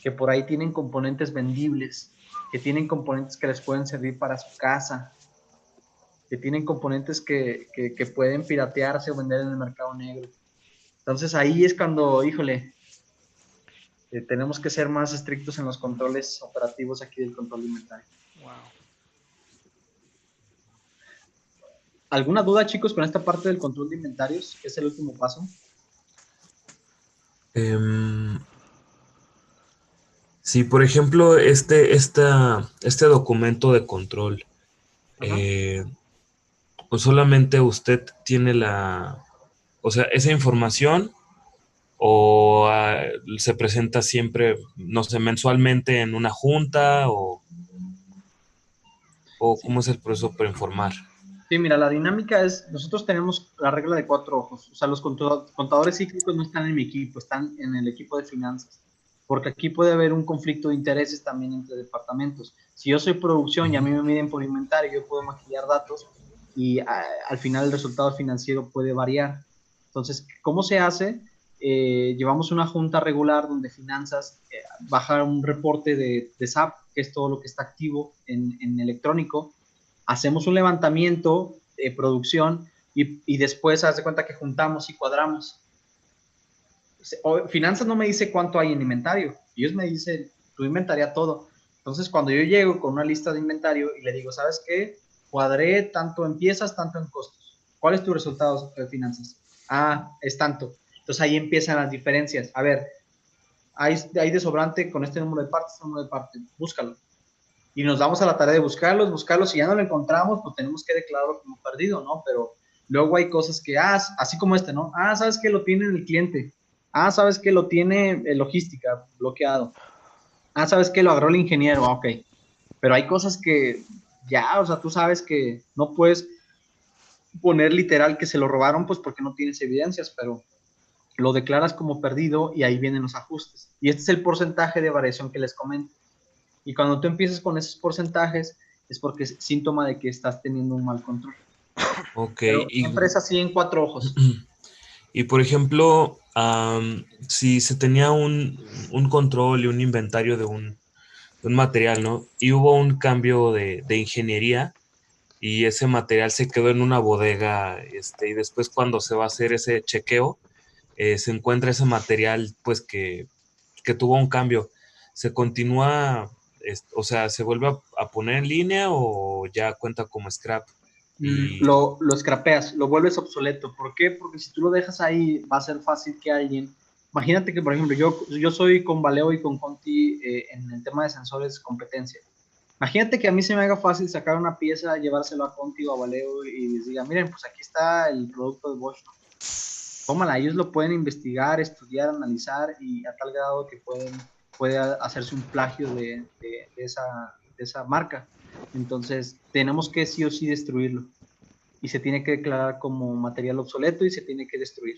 que por ahí tienen componentes vendibles, que tienen componentes que les pueden servir para su casa, que tienen componentes que pueden piratearse o vender en el mercado negro. Entonces ahí es cuando, híjole, tenemos que ser más estrictos en los controles operativos aquí del control de inventario. Wow. ¿Alguna duda, chicos, con esta parte del control de inventarios, que es el último paso? Sí, por ejemplo, este documento de control, pues solamente usted tiene o sea, esa información o se presenta siempre, no sé, mensualmente en una junta o Sí. cómo es el proceso para informar. Sí, mira, la dinámica es, nosotros tenemos la regla de 4 ojos, o sea, los contadores cíclicos no están en mi equipo, están en el equipo de finanzas, porque aquí puede haber un conflicto de intereses también entre departamentos. Si yo soy producción y a mí me miden por inventario, yo puedo maquillar datos y al final el resultado financiero puede variar. Entonces, ¿cómo se hace? Llevamos una junta regular donde finanzas baja un reporte de SAP, que es todo lo que está activo en electrónico. Hacemos un levantamiento de producción y después haz de cuenta que juntamos y cuadramos. Finanzas no me dice cuánto hay en inventario, ellos me dicen, tú inventaria todo. Entonces, cuando yo llego con una lista de inventario y le digo, ¿sabes qué? Cuadré tanto en piezas, tanto en costos. ¿Cuál es tu resultado de finanzas? Ah, es tanto. Entonces ahí empiezan las diferencias. A ver, hay de sobrante con este número de partes, este número de partes, búscalo. Y nos damos a la tarea de buscarlos, y ya no lo encontramos, pues tenemos que declararlo como perdido, ¿no? Pero luego hay cosas que, así como este, ¿no? ¿Sabes que lo tiene el cliente? ¿Sabes que lo tiene logística bloqueado? ¿Sabes que lo agarró el ingeniero? Ok. Pero hay cosas que ya, o sea, tú sabes que no puedes poner literal que se lo robaron, pues porque no tienes evidencias, pero lo declaras como perdido y ahí vienen los ajustes. Y este es el porcentaje de variación que les comento. Y cuando tú empiezas con esos porcentajes, es porque es síntoma de que estás teniendo un mal control. Ok, Pero siempre es así en 4 ojos. y por ejemplo, si se tenía un control y un inventario de un material, ¿no? Y hubo un cambio de ingeniería y ese material se quedó en una bodega, y después cuando se va a hacer ese chequeo, se encuentra ese material, pues que tuvo un cambio. ¿Se continúa, o sea, se vuelve a poner en línea o ya cuenta como scrap? Y, Lo scrapeas, lo vuelves obsoleto. ¿Por qué? Porque si tú lo dejas ahí, va a ser fácil que alguien... Imagínate que, por ejemplo, yo soy con Valeo y con Conti en el tema de sensores competencia. Imagínate que a mí se me haga fácil sacar una pieza, llevárselo a Conti o a Valeo y les diga, miren, pues aquí está el producto de Bosch. Tómala, ellos lo pueden investigar, estudiar, analizar y a tal grado que puede hacerse un plagio de esa marca. Entonces, tenemos que sí o sí destruirlo y se tiene que declarar como material obsoleto y se tiene que destruir.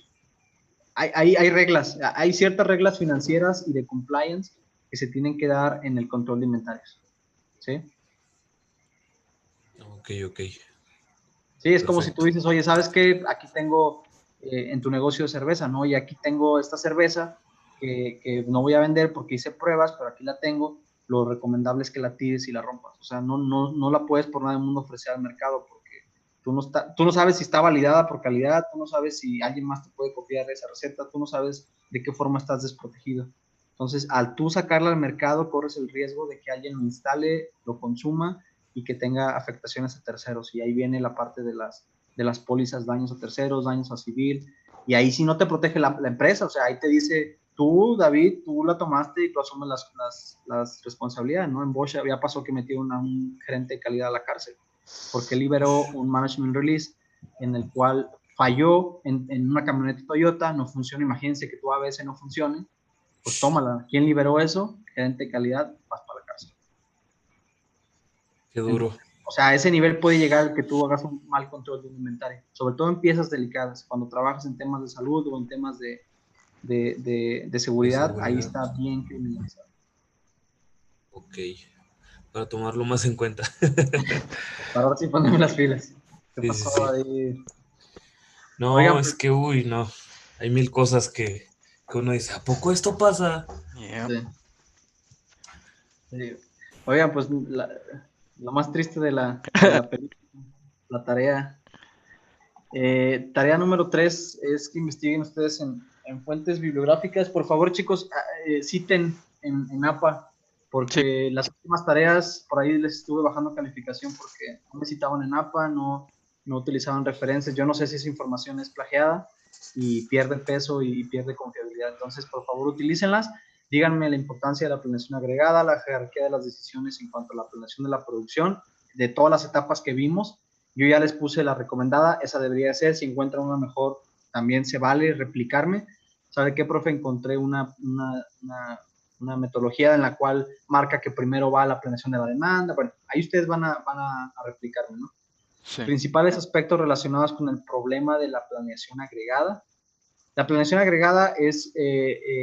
Hay reglas, hay ciertas reglas financieras y de compliance que se tienen que dar en el control de inventarios. ¿Sí? ok, ok, Sí, es como si tú perfecto. dices, oye, ¿sabes qué? Aquí tengo en tu negocio de cerveza, ¿no? Y aquí tengo esta cerveza que no voy a vender porque hice pruebas, pero aquí la tengo. Lo recomendable es que la tires y la rompas. O sea, no la puedes por nada del mundo ofrecer al mercado porque tú no sabes si está validada por calidad, tú no sabes si alguien más te puede copiar esa receta, tú no sabes de qué forma estás desprotegido. Entonces, al tú sacarla al mercado, corres el riesgo de que alguien lo instale, lo consuma y que tenga afectaciones a terceros. Y ahí viene la parte de las pólizas, daños a terceros, daños a civil, y ahí sí no te protege la empresa, o sea, ahí te dice, tú, David, tú la tomaste y tú asumes las responsabilidades, ¿no? En Bosch ya pasó que metieron a un gerente de calidad a la cárcel, porque liberó un management release en el cual falló en una camioneta Toyota, no funciona, imagínense que tu ABS no funcione, pues tómala. ¿Quién liberó eso? Gerente de calidad, vas para la cárcel. Qué duro. O sea, a ese nivel puede llegar que tú hagas un mal control de un inventario, sobre todo en piezas delicadas, cuando trabajas en temas de salud o en temas de seguridad, ahí está bien criminalizado. Ok, para tomarlo más en cuenta. Para ahora sí ponerme las pilas. ¿Qué Sí, pasó sí, sí. ahí? No, Oigan, es que, uy, no. Hay mil cosas que uno dice, ¿a poco esto pasa? Yeah. sí, sí. Oigan, pues lo más triste de la película, la tarea. Tarea número 3 es que investiguen ustedes en fuentes bibliográficas. Por favor, chicos, citen en APA, Sí, porque las últimas tareas, por ahí les estuve bajando calificación porque no me citaban en APA, no utilizaban referencias. Yo no sé si esa información es plagiada y pierde peso y pierde confiabilidad. Entonces, por favor, utilícenlas. Díganme la importancia de la planeación agregada, la jerarquía de las decisiones en cuanto a la planeación de la producción, de todas las etapas que vimos. Yo ya les puse la recomendada, esa debería ser. Si encuentran una mejor, también se vale replicarme. ¿Sabe qué, profe? Encontré una metodología en la cual marca que primero va la planeación de la demanda. Bueno, ahí ustedes van a replicarme, ¿no? sí. Principales aspectos relacionados con el problema de la planeación agregada. La planeación agregada es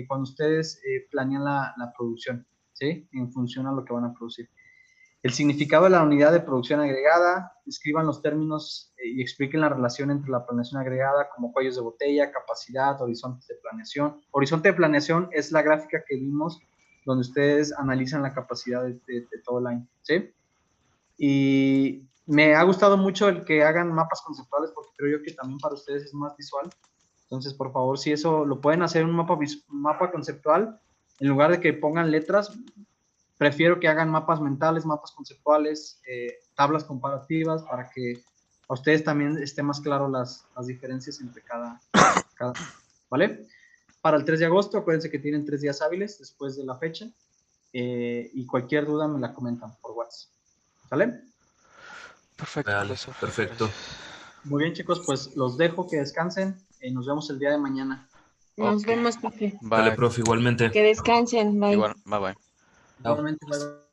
cuando ustedes planean la producción, ¿sí? En función a lo que van a producir. El significado de la unidad de producción agregada, escriban los términos y expliquen la relación entre la planeación agregada como cuellos de botella, capacidad, horizontes de planeación. Horizonte de planeación es la gráfica que vimos donde ustedes analizan la capacidad de todo el año, ¿sí? Y me ha gustado mucho el que hagan mapas conceptuales porque creo yo que también para ustedes es más visual. Entonces, por favor, si eso lo pueden hacer en un mapa conceptual, en lugar de que pongan letras, prefiero que hagan mapas mentales, mapas conceptuales, tablas comparativas para que a ustedes también esté más claro las diferencias entre cada, ¿vale? Para el 3 de agosto, acuérdense que tienen 3 días hábiles después de la fecha y cualquier duda me la comentan por WhatsApp, ¿sale? Perfecto, Vale, profesor. perfecto. Muy bien, chicos, pues los dejo que descansen y nos vemos el día de mañana. Nos Ok. vemos, profe. Dale, Bye. profe, igualmente. Que descansen. Bye. Igual, bye bye. Chao. Igualmente, bye, bye.